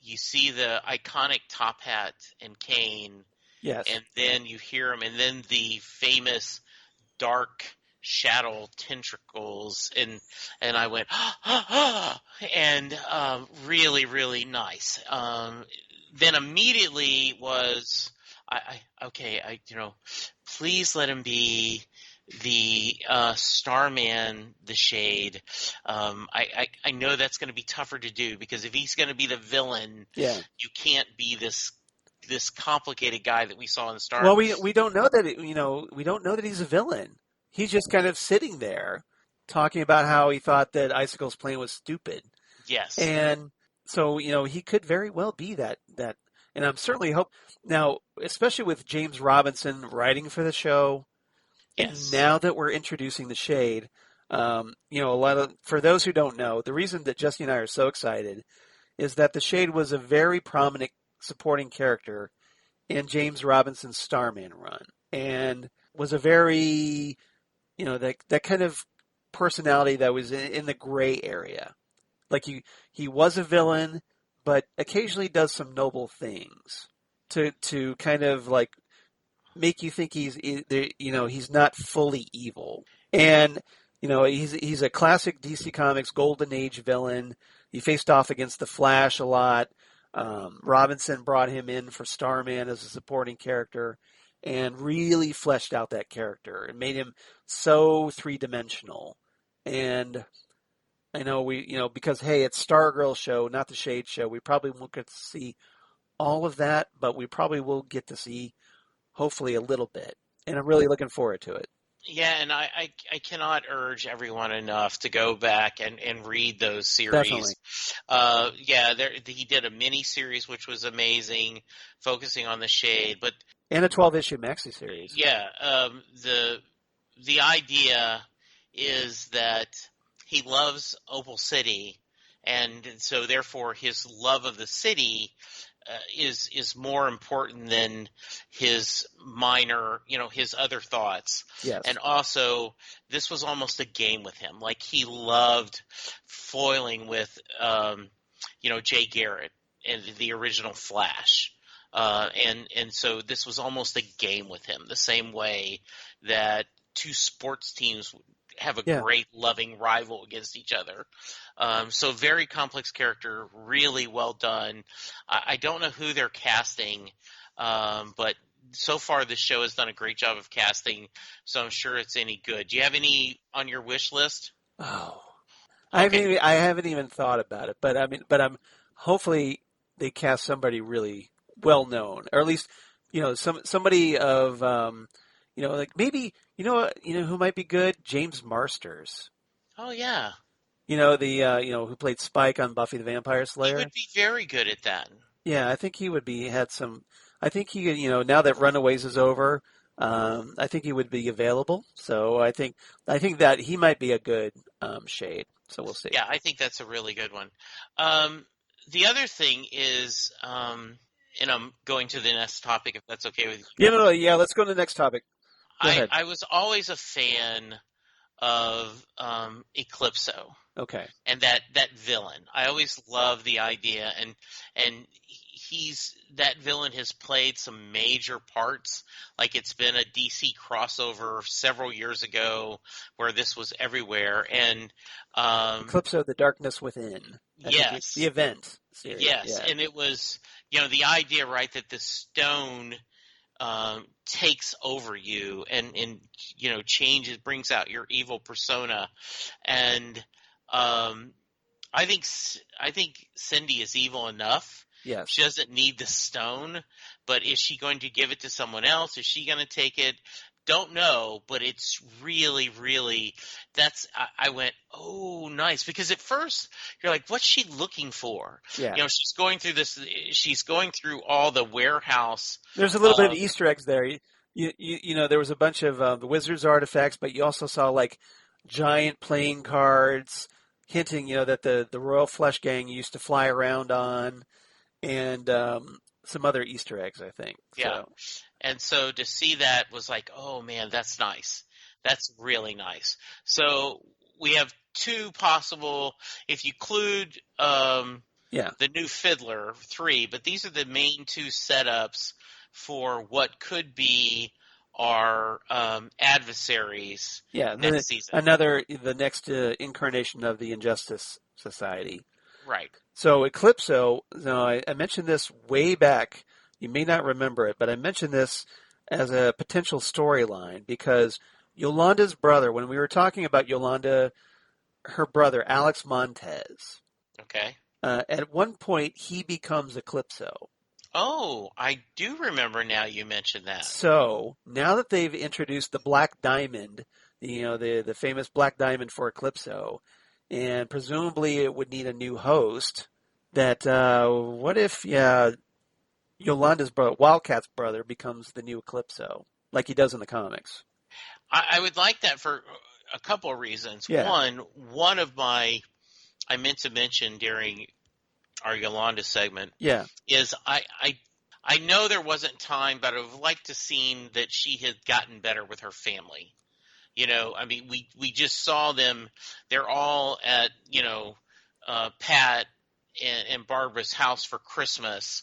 you see the iconic top hat and cane. Yes. And then you hear him, and then the famous dark shadow tentacles, and I went, and really, really nice. Then immediately was, please let him be the Starman, the Shade. I know that's going to be tougher to do, because if he's going to be the villain, you can't be this complicated guy that we saw in the Star. Well, we don't know that we don't know that he's a villain. He's just kind of sitting there talking about how he thought that Icicle's plan was stupid. Yes. And so, he could very well be that, and I'm certainly hope now, especially with James Robinson writing for the show. Yes. And now that we're introducing the Shade, for those who don't know, the reason that Jesse and I are so excited is that the Shade was a very prominent supporting character in James Robinson's Starman run, and was a very, that kind of personality that was in the gray area. Like he was a villain, but occasionally does some noble things to kind of like make you think he's not fully evil. And he's a classic DC Comics Golden Age villain. He faced off against the Flash a lot. Robinson brought him in for Starman as a supporting character, and really fleshed out that character and made him so three-dimensional. And I know because, hey, it's Stargirl show, not the Shade show, we probably won't get to see all of that, but we probably will get to see, hopefully, a little bit. And I'm really looking forward to it. Yeah, and I cannot urge everyone enough to go back and read those series. Definitely. He did a mini series which was amazing, focusing on the Shade, and a 12-issue maxi series. Yeah, the idea is that he loves Opal City, and so therefore his love of the city is more important than his his other thoughts. Yes. And also, this was almost a game with him. Like, he loved foiling with, Jay Garrett and the original Flash. And so this was almost a game with him, the same way that two sports teams have a great loving rival against each other. So very complex character, really well done. I don't know who they're casting, but so far this show has done a great job of casting, so I'm sure it's any good. Do you have any on your wish list? Oh, okay. I haven't even thought about it, but I'm hopefully they cast somebody really well known, or at least somebody of like maybe who might be good? James Marsters. Oh yeah. Who played Spike on Buffy the Vampire Slayer. He would be very good at that. Yeah, I think he would be I think he now that Runaways is over, I think he would be available. So I think that he might be a good Shade. So we'll see. Yeah, I think that's a really good one. The other thing is, and I'm going to the next topic if that's okay with you. Yeah, let's go to the next topic. I was always a fan of Eclipso. Okay. And that villain. I always loved the idea, and that villain has played some major parts. Like it's been a DC crossover several years ago where this was everywhere. And Eclipso, The Darkness Within. I think the yes, event series. yes, Yeah. and it was the idea, right, that the stone takes over you and changes, brings out your evil persona, and I think Cindy is evil enough. Yes. She doesn't need the stone, but is she going to give it to someone else? Is she going to take it? Don't know, but it's really, really, I went, oh, nice. Because at first you're like, what's she looking for? Yeah. She's going through all the warehouse. There's a little bit of Easter eggs there. There was a bunch of the Wizard's artifacts, but you also saw like giant playing cards hinting, that the Royal Flush Gang used to fly around on, and some other Easter eggs, I think. Yeah. So. And so to see that was like, oh man, that's nice. That's really nice. So we have two possible, if you include the new Fiddler, 3, but these are the main two setups for what could be our adversaries next season. The next incarnation of the Injustice Society. Right. So Eclipso, I mentioned this way back. You may not remember it, but I mentioned this as a potential storyline because Yolanda's brother, when we were talking about Yolanda, her brother, Alex Montez. Okay. At one point, he becomes Eclipso. Oh, I do remember now you mentioned that. So now that they've introduced the Black Diamond, the famous Black Diamond for Eclipso, and presumably it would need a new host, that what if, Yolanda's brother, Wildcat's brother, becomes the new Eclipso, like he does in the comics? I would like that for a couple of reasons. Yeah. One of I meant to mention during our Yolanda segment is I know there wasn't time, but I would like to seen that she had gotten better with her family. I mean, we just saw them. They're all at, Pat and Barbara's house for Christmas.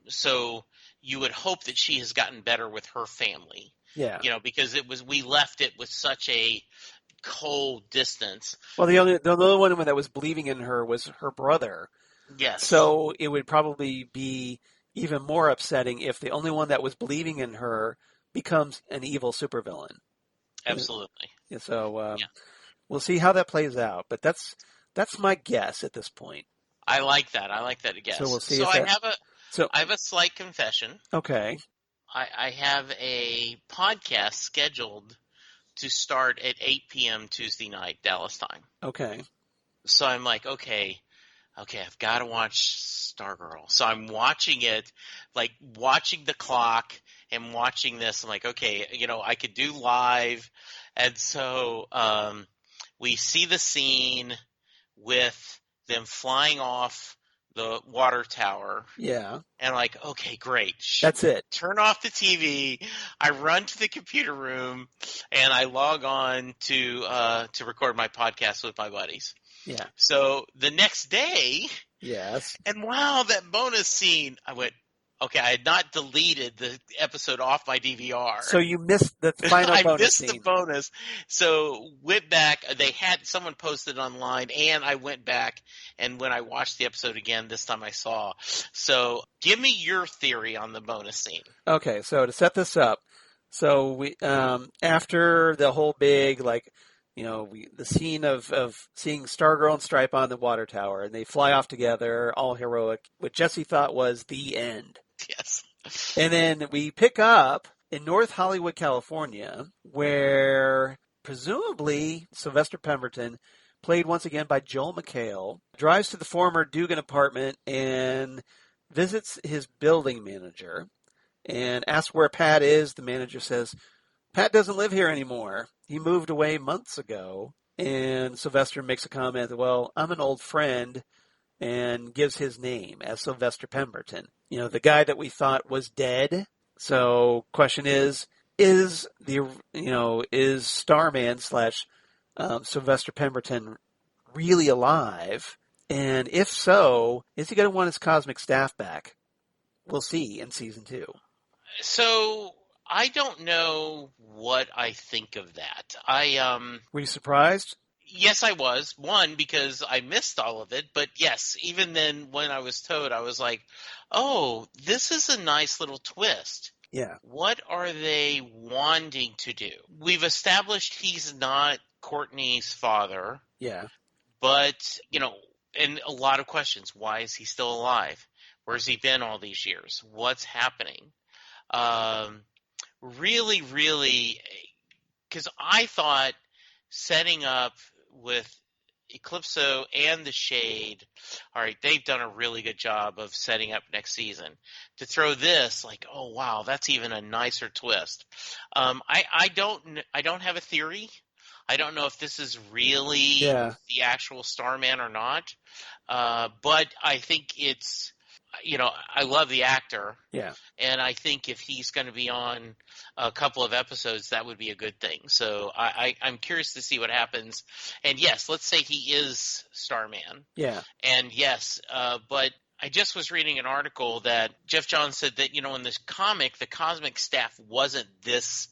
So you would hope that she has gotten better with her family. Yeah. Because we left it with such a cold distance. Well, the only one that was believing in her was her brother. Yes. So it would probably be even more upsetting if the only one that was believing in her becomes an evil supervillain. Absolutely. So we'll see how that plays out. But that's my guess at this point. I like that. Guess. So we'll see. So I have a slight confession. Okay. I have a podcast scheduled to start at 8 p.m. Tuesday night, Dallas time. Okay. So I'm like, okay, I've got to watch Stargirl. So I'm watching it, like watching the clock and watching this. I'm like, okay, I could do live. And so we see the scene with them flying off the water tower. Yeah. And like, okay, great. That's it. Turn off the TV. I run to the computer room and I log on to record my podcast with my buddies. Yeah. So the next day. Yes. And wow, that bonus scene. I went, okay, I had not deleted the episode off my DVR. So you missed the final bonus scene. I missed the bonus. So went back. Someone posted online, and I went back, and when I watched the episode again, this time I saw. So give me your theory on the bonus scene. Okay, so to set this up, so we after the whole big, the scene of seeing Stargirl and S.T.R.I.P.E on the water tower, and they fly off together, all heroic, what Jesse thought was the end. Yes. And then we pick up in North Hollywood, California, where presumably Sylvester Pemberton, played once again by Joel McHale, drives to the former Dugan apartment and visits his building manager and asks where Pat is. The manager says, Pat doesn't live here anymore. He moved away months ago. And Sylvester makes a comment, well, I'm an old friend, and gives his name as Sylvester Pemberton. The guy that we thought was dead. So question is Starman / Sylvester Pemberton really alive? And if so, is he going to want his cosmic staff back? We'll see in season 2. So I don't know what I think of that. Were you surprised? Yes, I was. One, because I missed all of it. But yes, even then when I was told, I was like, oh, this is a nice little twist. Yeah. What are they wanting to do? We've established he's not Courtney's father. Yeah. But, and a lot of questions. Why is he still alive? Where's he been all these years? What's happening? Really, really, because I thought setting up with Eclipso and the Shade, all right, they've done a really good job of setting up next season. To throw this, like, oh wow, that's even a nicer twist. I don't have a theory. I don't know if this is really the actual Starman or not. But I think it's, I love the actor. Yeah. And I think if he's going to be on a couple of episodes, that would be a good thing. So I'm curious to see what happens. And yes, let's say he is Starman. Yeah. And yes, but I just was reading an article that Jeff Johns said that, in this comic, the cosmic staff wasn't this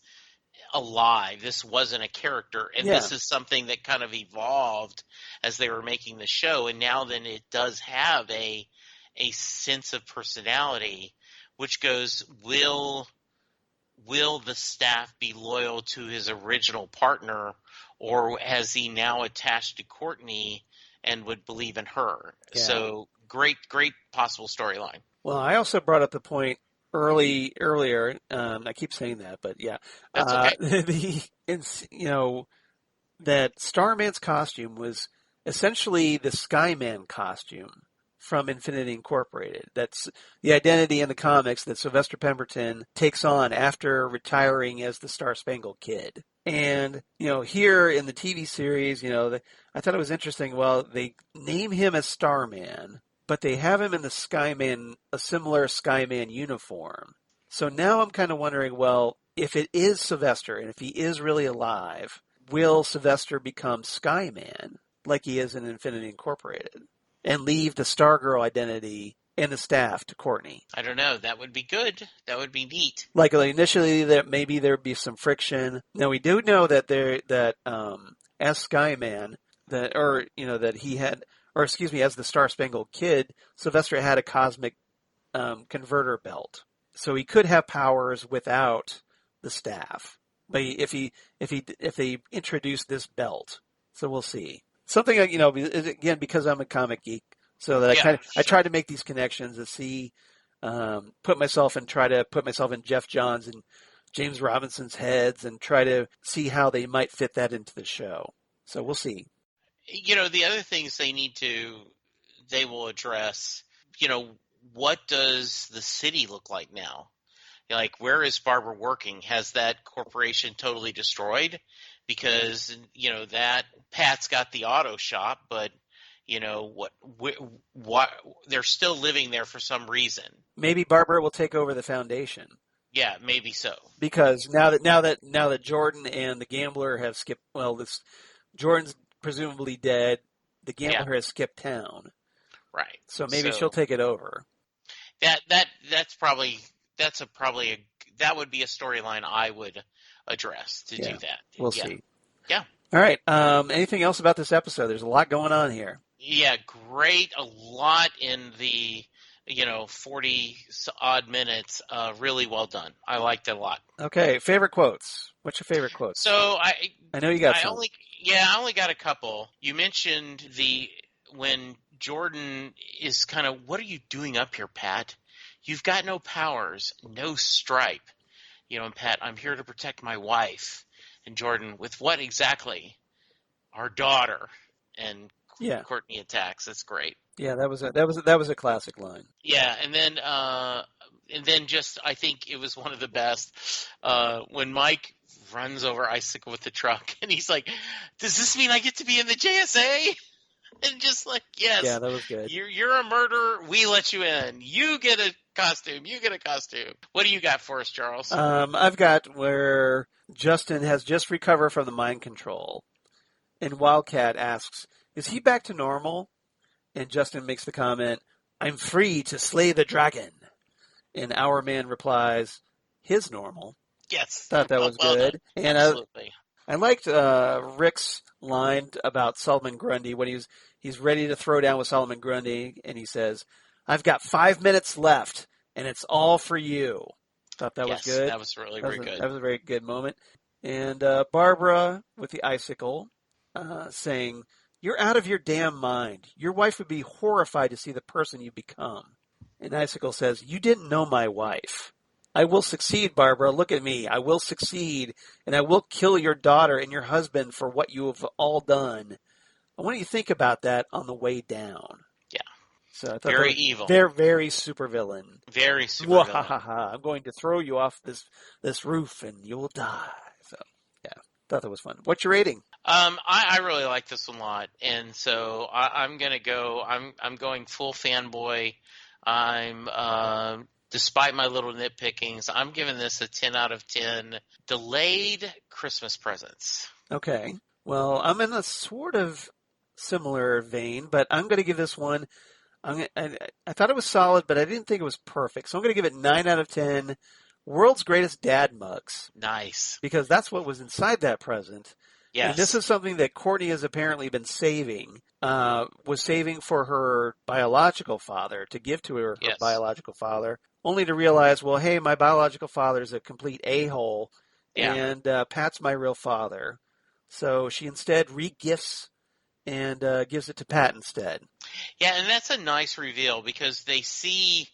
alive. This wasn't a character. And this is something that kind of evolved as they were making the show. And now then it does have a sense of personality, which goes, will the staff be loyal to his original partner, or has he now attached to Courtney and would believe in her? Yeah. So great possible storyline. Well, I also brought up the point earlier. I keep saying that, but yeah, that's okay. That Starman's costume was essentially the Skyman costume from Infinity Incorporated. That's the identity in the comics that Sylvester Pemberton takes on after retiring as the Star-Spangled Kid. And, here in the TV series, I thought it was interesting. Well, they name him as Starman, but they have him in the Skyman, a similar Skyman uniform. So now I'm kind of wondering, well, if it is Sylvester and if he is really alive, will Sylvester become Skyman like he is in Infinity Incorporated and leave the Stargirl identity and the staff to Courtney? I don't know. That would be good. That would be neat. Like initially, that maybe there would be some friction. Now we do know that as Skyman, as the Star-Spangled Kid, Sylvester had a cosmic converter belt, so he could have powers without the staff. But if they introduce this belt, so we'll see. Something again, because I'm a comic geek, so that I try to make these connections to see, try to put myself in Jeff Johns and James Robinson's heads and try to see how they might fit that into the show. So we'll see. The other things they will address, what does the city look like now? Like, where is Barbara working? Has that corporation totally destroyed? Because, that Pat's got the auto shop, but, what they're still living there for some reason. Maybe Barbara will take over the foundation. Yeah, maybe so. Because now that Jordan and the gambler have skipped, Jordan's presumably dead. The gambler has skipped town. Right. So maybe she'll take it over. That would be a storyline I would address to do that. We'll see. Yeah. All right. Anything else about this episode? There's a lot going on here. Yeah, great. A lot in the 40 odd minutes. Really well done. I liked it a lot. Okay. Favorite quotes. What's your favorite quote? So I know you got some. I only got a couple. You mentioned when Jordan is kind of, what are you doing up here, Pat? You've got no powers, no stripe. And Pat, I'm here to protect my wife. And Jordan, with what exactly? Our daughter. And Courtney attacks. That's great. Yeah, that was a classic line. Yeah, and then just I think it was one of the best when Mike runs over Icicle with the truck, and he's like, "Does this mean I get to be in the JSA?" And just like, yes, yeah, that was good. You're a murderer. We let you in. You get a costume. What do you got for us, Charles? I've got where Justin has just recovered from the mind control, and Wildcat asks, "Is he back to normal?" And Justin makes the comment, I'm free to slay the dragon. And Our Man replies, his normal. Yes. Thought that was Well done. good. And Absolutely. I liked Rick's line about Solomon Grundy when he's ready to throw down with Solomon Grundy, and he says, I've got 5 minutes left, and it's all for you. Thought that was Yes, good. that was really very good. That was a very good moment. And Barbara with the icicle saying, you're out of your damn mind. Your wife would be horrified to see the person you become. And Icicle says, you didn't know my wife. I will succeed, Barbara. Look at me. I will succeed, and I will kill your daughter and your husband for what you have all done. I want you to think about that on the way down. Yeah. So I thought very evil. They're very supervillain. Very supervillain. I'm going to throw you off this roof and you will die. So yeah, thought that was fun. What's your rating? I really like this one a lot, and so I'm gonna go. I'm going full fanboy. Despite my little nitpickings, I'm giving this a 10 out of 10. Delayed Christmas presents. Okay. Well, I'm in a sort of similar vein, but I'm going to give this one. I thought it was solid, but I didn't think it was perfect. So I'm going to give it 9 out of 10. World's Greatest Dad Mugs. Nice. Because that's what was inside that present. Yes. And this is something that Courtney has apparently been saving. Was saving for her biological father, to give to her biological father, only to realize, well, hey, my biological father is a complete a-hole, and Pat's my real father. So she instead re-gifts and gives it to Pat instead. Yeah, and that's a nice reveal because they see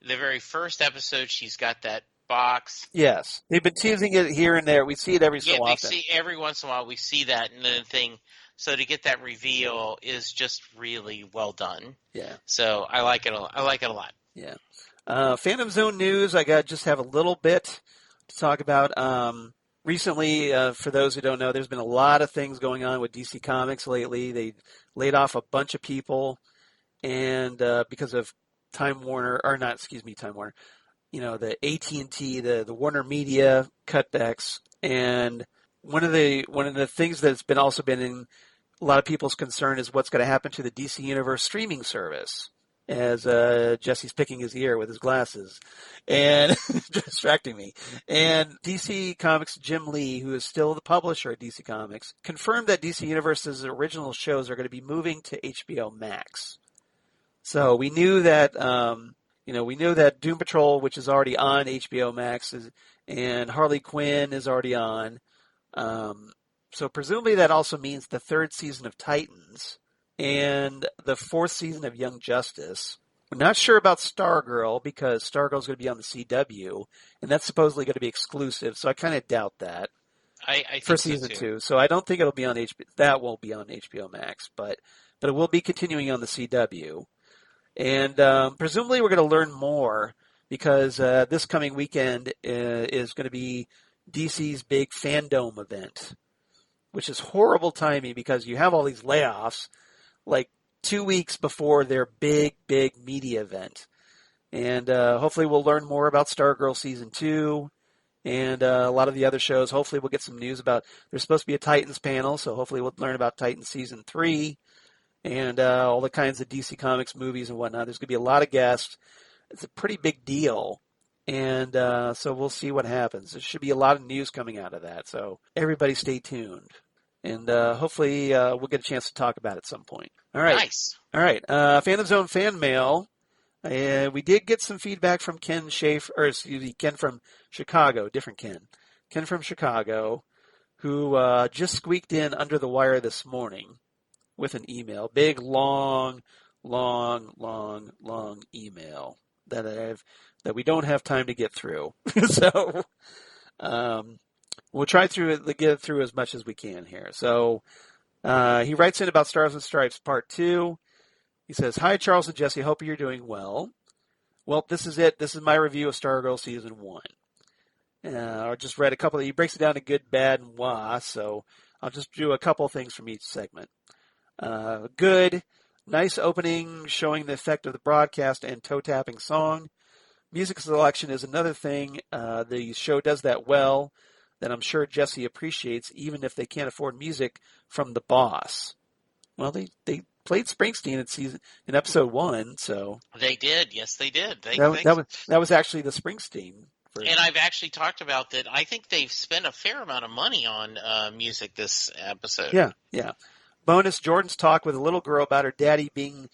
the very first episode she's got that box. Yes. They've been teasing it here and there. We see it every so often. Yeah, every once in a while we see that and the thing. So to get that reveal is just really well done. Yeah. So I like it a lot. Yeah. Phantom Zone news, I just have a little bit to talk about. Recently, for those who don't know, there's been a lot of things going on with DC Comics lately. They laid off a bunch of people, and because of Time Warner, the AT&T, the Warner Media cutbacks, and one of the things that's been also been in a lot of people's concern is what's going to happen to the DC Universe streaming service. As Jesse's picking his ear with his glasses and distracting me. And DC Comics' Jim Lee, who is still the publisher at DC Comics, confirmed that DC Universe's original shows are going to be moving to HBO Max. So we knew that, Doom Patrol, which is already on HBO Max, and Harley Quinn is already on. So presumably that also means the third season of Titans and the fourth season of Young Justice. We're not sure about Stargirl because Stargirl is going to be on the CW, and that's supposedly going to be exclusive. So I kind of doubt that. I think for season 2. So I don't think it'll be on HBO. That won't be on HBO Max, but it will be continuing on the CW. And presumably we're going to learn more because this coming weekend is going to be DC's big Fandom event, which is horrible timing because you have all these layoffs like 2 weeks before their big media event. And hopefully we'll learn more about Stargirl Season 2 and a lot of the other shows. Hopefully we'll get some news about, there's supposed to be a Titans panel, so hopefully we'll learn about Titans Season 3 and all the kinds of DC Comics movies and whatnot. There's going to be a lot of guests. It's a pretty big deal. And so we'll see what happens. There should be a lot of news coming out of that. So everybody stay tuned. And hopefully we'll get a chance to talk about it at some point. All right. Nice. All right. Phantom Zone fan mail. We did get some feedback from Ken from Chicago. Different Ken. Ken from Chicago, who just squeaked in under the wire this morning with an email. Big, long email that we don't have time to get through. So we'll try to get it through as much as we can here. So he writes in about Stars and Stripes Part 2. He says, "Hi, Charles and Jesse. Hope you're doing well. Well, this is it. This is my review of Stargirl Season 1. I just read a couple. He breaks it down to good, bad, and wah, so I'll just do a couple things from each segment. Good. Nice opening showing the effect of the broadcast and toe-tapping song. Music selection is another thing. The show does that well that I'm sure Jesse appreciates, even if they can't afford music from the boss." Well, they played Springsteen in episode 1. So They did. Yes, they did. that was actually the Springsteen version. And I've actually talked about that. I think they've spent a fair amount of money on music this episode. Yeah. Bonus: Jordan's talk with a little girl about her daddy being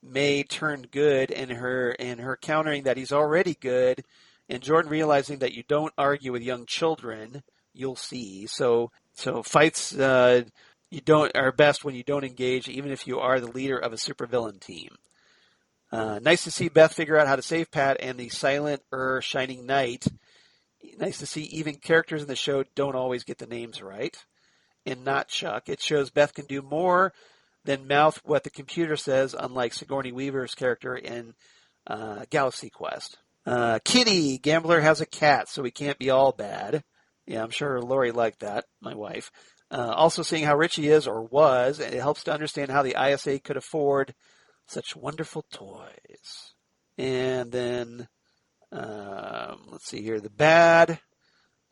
made turned good, and her countering that he's already good, and Jordan realizing that you don't argue with young children. You'll see. So fights you don't are best when you don't engage, even if you are the leader of a supervillain team. Nice to see Beth figure out how to save Pat and the silent shining knight. Nice to see even characters in the show don't always get the names right. And not Chuck. It shows Beth can do more than mouth what the computer says, unlike Sigourney Weaver's character in Galaxy Quest. Kitty, gambler has a cat, so he can't be all bad. Yeah, I'm sure Lori liked that, my wife. Also seeing how rich he is or was, and it helps to understand how the ISA could afford such wonderful toys. And then, let's see here, the bad.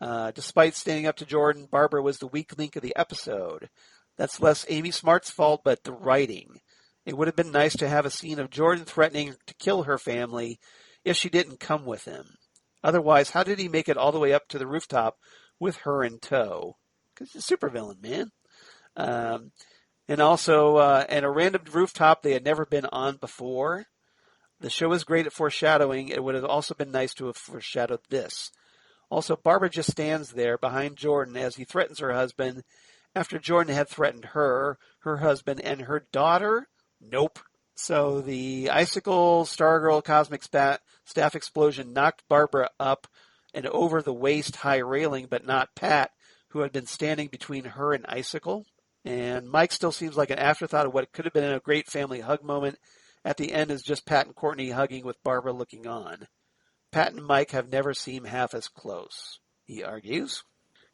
Despite standing up to Jordan, Barbara was the weak link of the episode. That's less Amy Smart's fault, but the writing. It would have been nice to have a scene of Jordan threatening to kill her family if she didn't come with him. Otherwise, how did he make it all the way up to the rooftop with her in tow? Because he's a supervillain, man. And also, at a random rooftop they had never been on before. The show is great at foreshadowing. It would have also been nice to have foreshadowed this. Also, Barbara just stands there behind Jordan as he threatens her husband after Jordan had threatened her husband, and her daughter. Nope. So the Icicle Stargirl cosmic staff explosion knocked Barbara up and over the waist-high railing, but not Pat, who had been standing between her and Icicle. And Mike still seems like an afterthought of what could have been a great family hug moment. At the end is just Pat and Courtney hugging with Barbara looking on. Pat and Mike have never seemed half as close, he argues.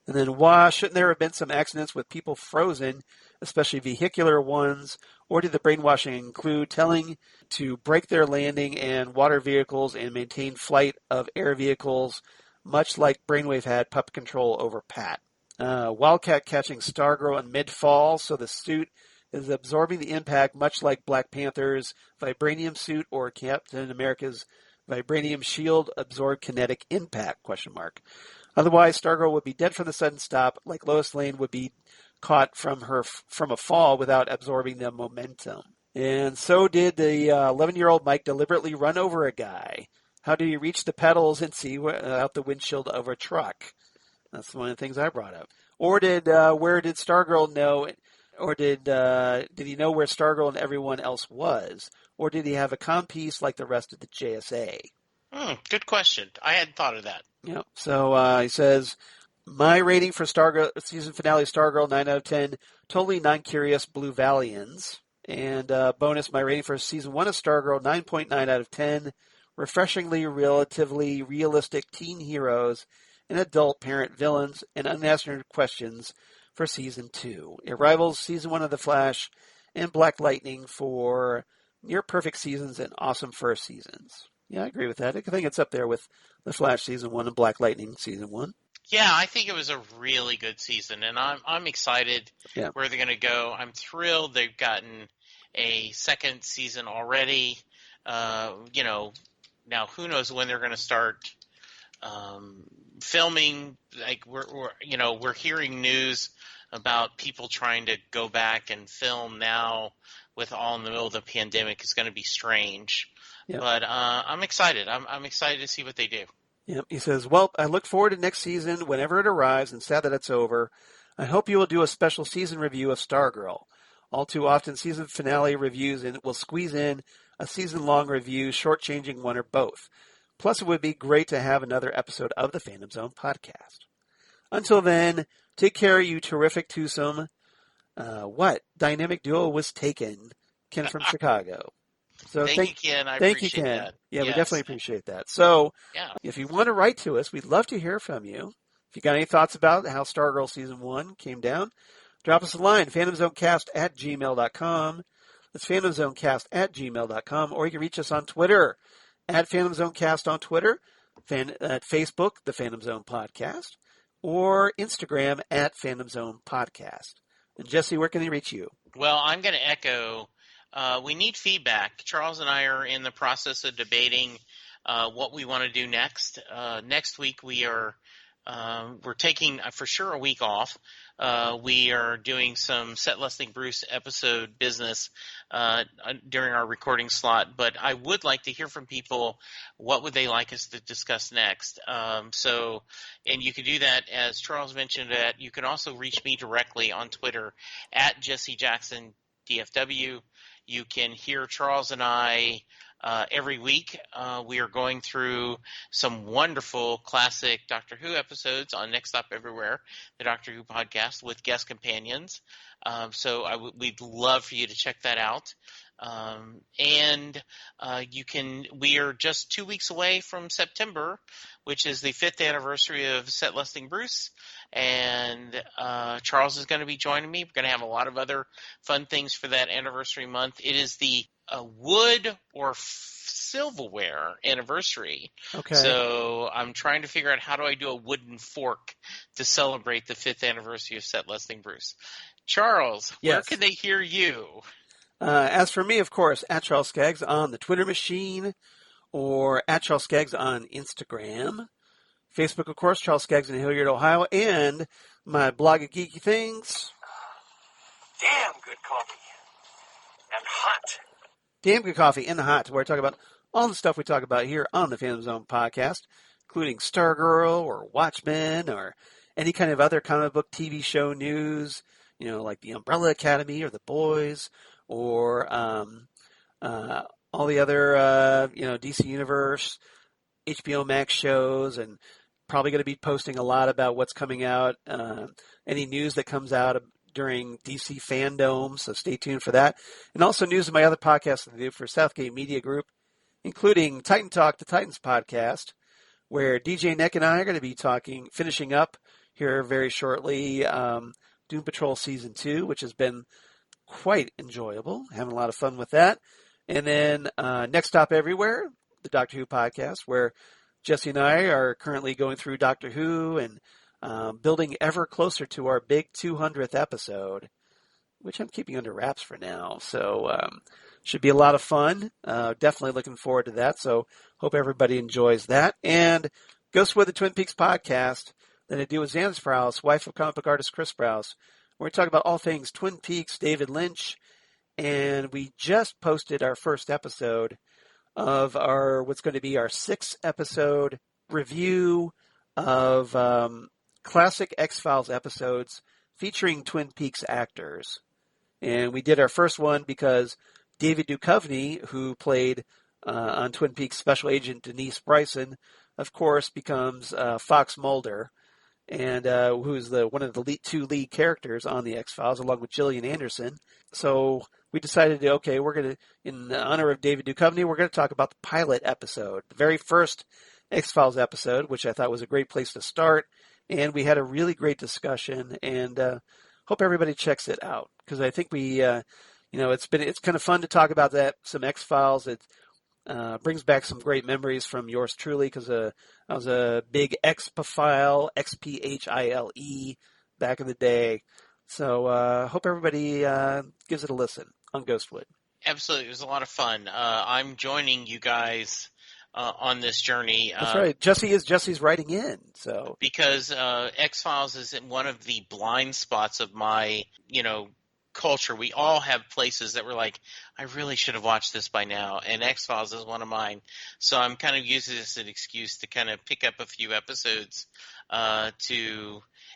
And then why shouldn't there have been some accidents with people frozen, especially vehicular ones, or did the brainwashing include telling to break their landing and water vehicles and maintain flight of air vehicles, much like Brainwave had puppet control over Pat? Wildcat catching Stargirl in mid-fall, so the suit is absorbing the impact, much like Black Panther's vibranium suit or Captain America's vibranium shield absorbed kinetic impact, ? Otherwise, Stargirl would be dead from the sudden stop, like Lois Lane would be caught from a fall without absorbing the momentum. And so did the 11-year-old Mike deliberately run over a guy. How did he reach the pedals and see out the windshield of a truck? That's one of the things I brought up. Or where did Stargirl know? Or did he know where Stargirl and everyone else was? Or did he have a comm piece like the rest of the JSA? Good question. I hadn't thought of that. Yeah. So he says, my rating for Stargirl season finale Stargirl 9 out of 10. Totally non-curious Blue Valians. And bonus, my rating for season 1 of Stargirl 9.9 out of 10. Refreshingly, relatively realistic teen heroes and adult parent villains and unanswered questions for season 2. It rivals season 1 of The Flash and Black Lightning for near perfect seasons and awesome first seasons. Yeah, I agree with that. I think it's up there with The Flash season 1 and Black Lightning season 1. Yeah, I think it was a really good season, and I'm excited where they're going to go. I'm thrilled they've gotten a second season already. Now who knows when they're going to start filming. Like we're hearing news about people trying to go back and film now with all in the middle of the pandemic. Is going to be strange. Yep. But I'm excited. I'm excited to see what they do. Yep. He says, well, I look forward to next season whenever it arrives and sad that it's over. I hope you will do a special season review of Stargirl. All too often, season finale reviews will squeeze in a season-long review, shortchanging one or both. Plus, it would be great to have another episode of the Phantom Zone podcast. Until then, take care, you terrific twosome. What? Dynamic duo was taken. Ken from Chicago. So thank you, Ken. I thank appreciate you, Ken. that. Yeah, yes. We definitely appreciate that. So, if you want to write to us, we'd love to hear from you. If you got any thoughts about how Stargirl Season 1 came down, drop us a line, phantomzonecast@gmail.com. That's phantomzonecast@gmail.com. Or you can reach us on Twitter, @phantomzonecast on Twitter, at Facebook, The Phantom Zone Podcast, or Instagram, @Phantom Zone Podcast. And Jesse, where can they reach you? Well, I'm going to echo We need feedback. Charles and I are in the process of debating what we want to do next. Next week we're taking for sure a week off. We are doing some Set Lusting Bruce episode business during our recording slot, but I would like to hear from people. What would they like us to discuss next? And you can do that, as Charles mentioned, that you can also reach me directly on Twitter at Jesse Jackson DFW. You can hear Charles and I every week. We are going through some wonderful classic Doctor Who episodes on Next Stop Everywhere, the Doctor Who podcast, with guest companions. We'd love for you to check that out. We are just 2 weeks away from September, which is the 5th anniversary of Set Lusting Bruce. And Charles is going to be joining me. We're going to have a lot of other fun things for that anniversary month. It is the wood or silverware anniversary. Okay. So I'm trying to figure out how do I do a wooden fork to celebrate the 5th anniversary of Set Lusting Bruce. Charles, Yes. Where can they hear you? As for me, of course, at Charles Skaggs on the Twitter machine or at Charles Skaggs on Instagram. Facebook, of course, Charles Skaggs in Hilliard, Ohio, and my blog of geeky things. Damn good coffee. And hot. Damn good coffee and hot, where I talk about all the stuff we talk about here on the Phantom Zone podcast, including Stargirl or Watchmen or any kind of other comic book TV show news, like the Umbrella Academy or The Boys or all the other, DC Universe, HBO Max shows, and probably going to be posting a lot about what's coming out, any news that comes out during DC Fandom, so stay tuned for that. And also news of my other podcasts that I do for Southgate Media Group, including Titan Talk, the Titans podcast, where DJ Nick and I are going to be finishing up here very shortly, Doom Patrol Season 2, which has been quite enjoyable, having a lot of fun with that. And then Next Stop Everywhere, the Doctor Who podcast, where Jesse and I are currently going through Doctor Who and building ever closer to our big 200th episode, which I'm keeping under wraps for now. So should be a lot of fun. Definitely looking forward to that. So hope everybody enjoys that. And Ghost with the Twin Peaks podcast that I do with Xan Sprouse, wife of comic book artist Chris Sprouse, where we talk about all things Twin Peaks, David Lynch. And we just posted our first episode of what's going to be our 6th episode review of classic X-Files episodes featuring Twin Peaks actors. And we did our first one because David Duchovny, who played on Twin Peaks Special Agent Denise Bryson, of course, becomes Fox Mulder, and who's one of the two lead characters on the X-Files, along with Gillian Anderson. So we decided, we're going to, in honor of David Duchovny, we're going to talk about the pilot episode, the very first X-Files episode, which I thought was a great place to start. And we had a really great discussion, and hope everybody checks it out, because I think we, it's kind of fun to talk about some X-Files. It brings back some great memories from yours truly, because I was a big X-Phile, Xphile, back in the day. So hope everybody gives it a listen on Ghostwood. Absolutely. It was a lot of fun. I'm joining you guys on this journey. That's right. Jesse's writing in. So because X-Files is in one of the blind spots of my, culture. We all have places that we're like, I really should have watched this by now, and X-Files is one of mine. So I'm kind of using this as an excuse to kind of pick up a few episodes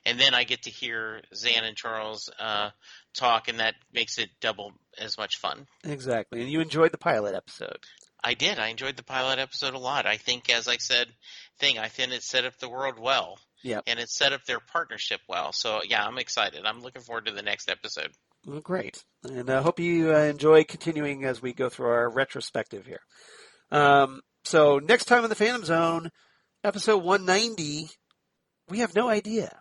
and then I get to hear Xan and Charles talk, and that makes it double as much fun. Exactly. And you enjoyed the pilot episode. I did. I enjoyed the pilot episode a lot. I think, as I said, I think it set up the world well. Yeah. And it set up their partnership well. So, yeah, I'm excited. I'm looking forward to the next episode. Well, great. And I hope you enjoy continuing as we go through our retrospective here. So next time in the Phantom Zone, episode 190, we have no idea.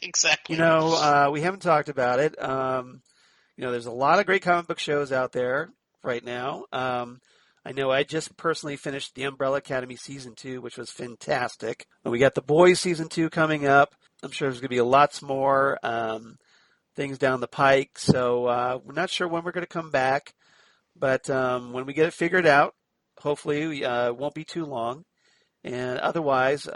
Exactly. We haven't talked about it. There's a lot of great comic book shows out there right now. I know I just personally finished the Umbrella Academy Season 2, which was fantastic. And we got The Boys Season 2 coming up. I'm sure there's going to be lots more things down the pike. So we're not sure when we're going to come back. But when we get it figured out, hopefully it won't be too long. And otherwise,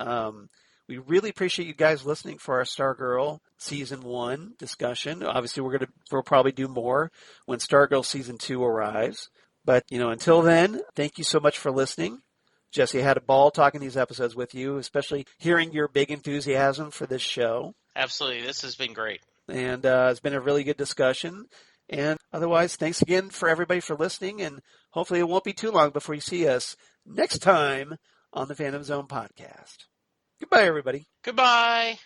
we really appreciate you guys listening for our Stargirl Season 1 discussion. Obviously, we'll probably do more when Stargirl Season 2 arrives. But, until then, thank you so much for listening. Jesse, I had a ball talking these episodes with you, especially hearing your big enthusiasm for this show. Absolutely. This has been great. And it's been a really good discussion. And otherwise, thanks again for everybody for listening. And hopefully it won't be too long before you see us next time on the Phantom Zone podcast. Goodbye, everybody. Goodbye.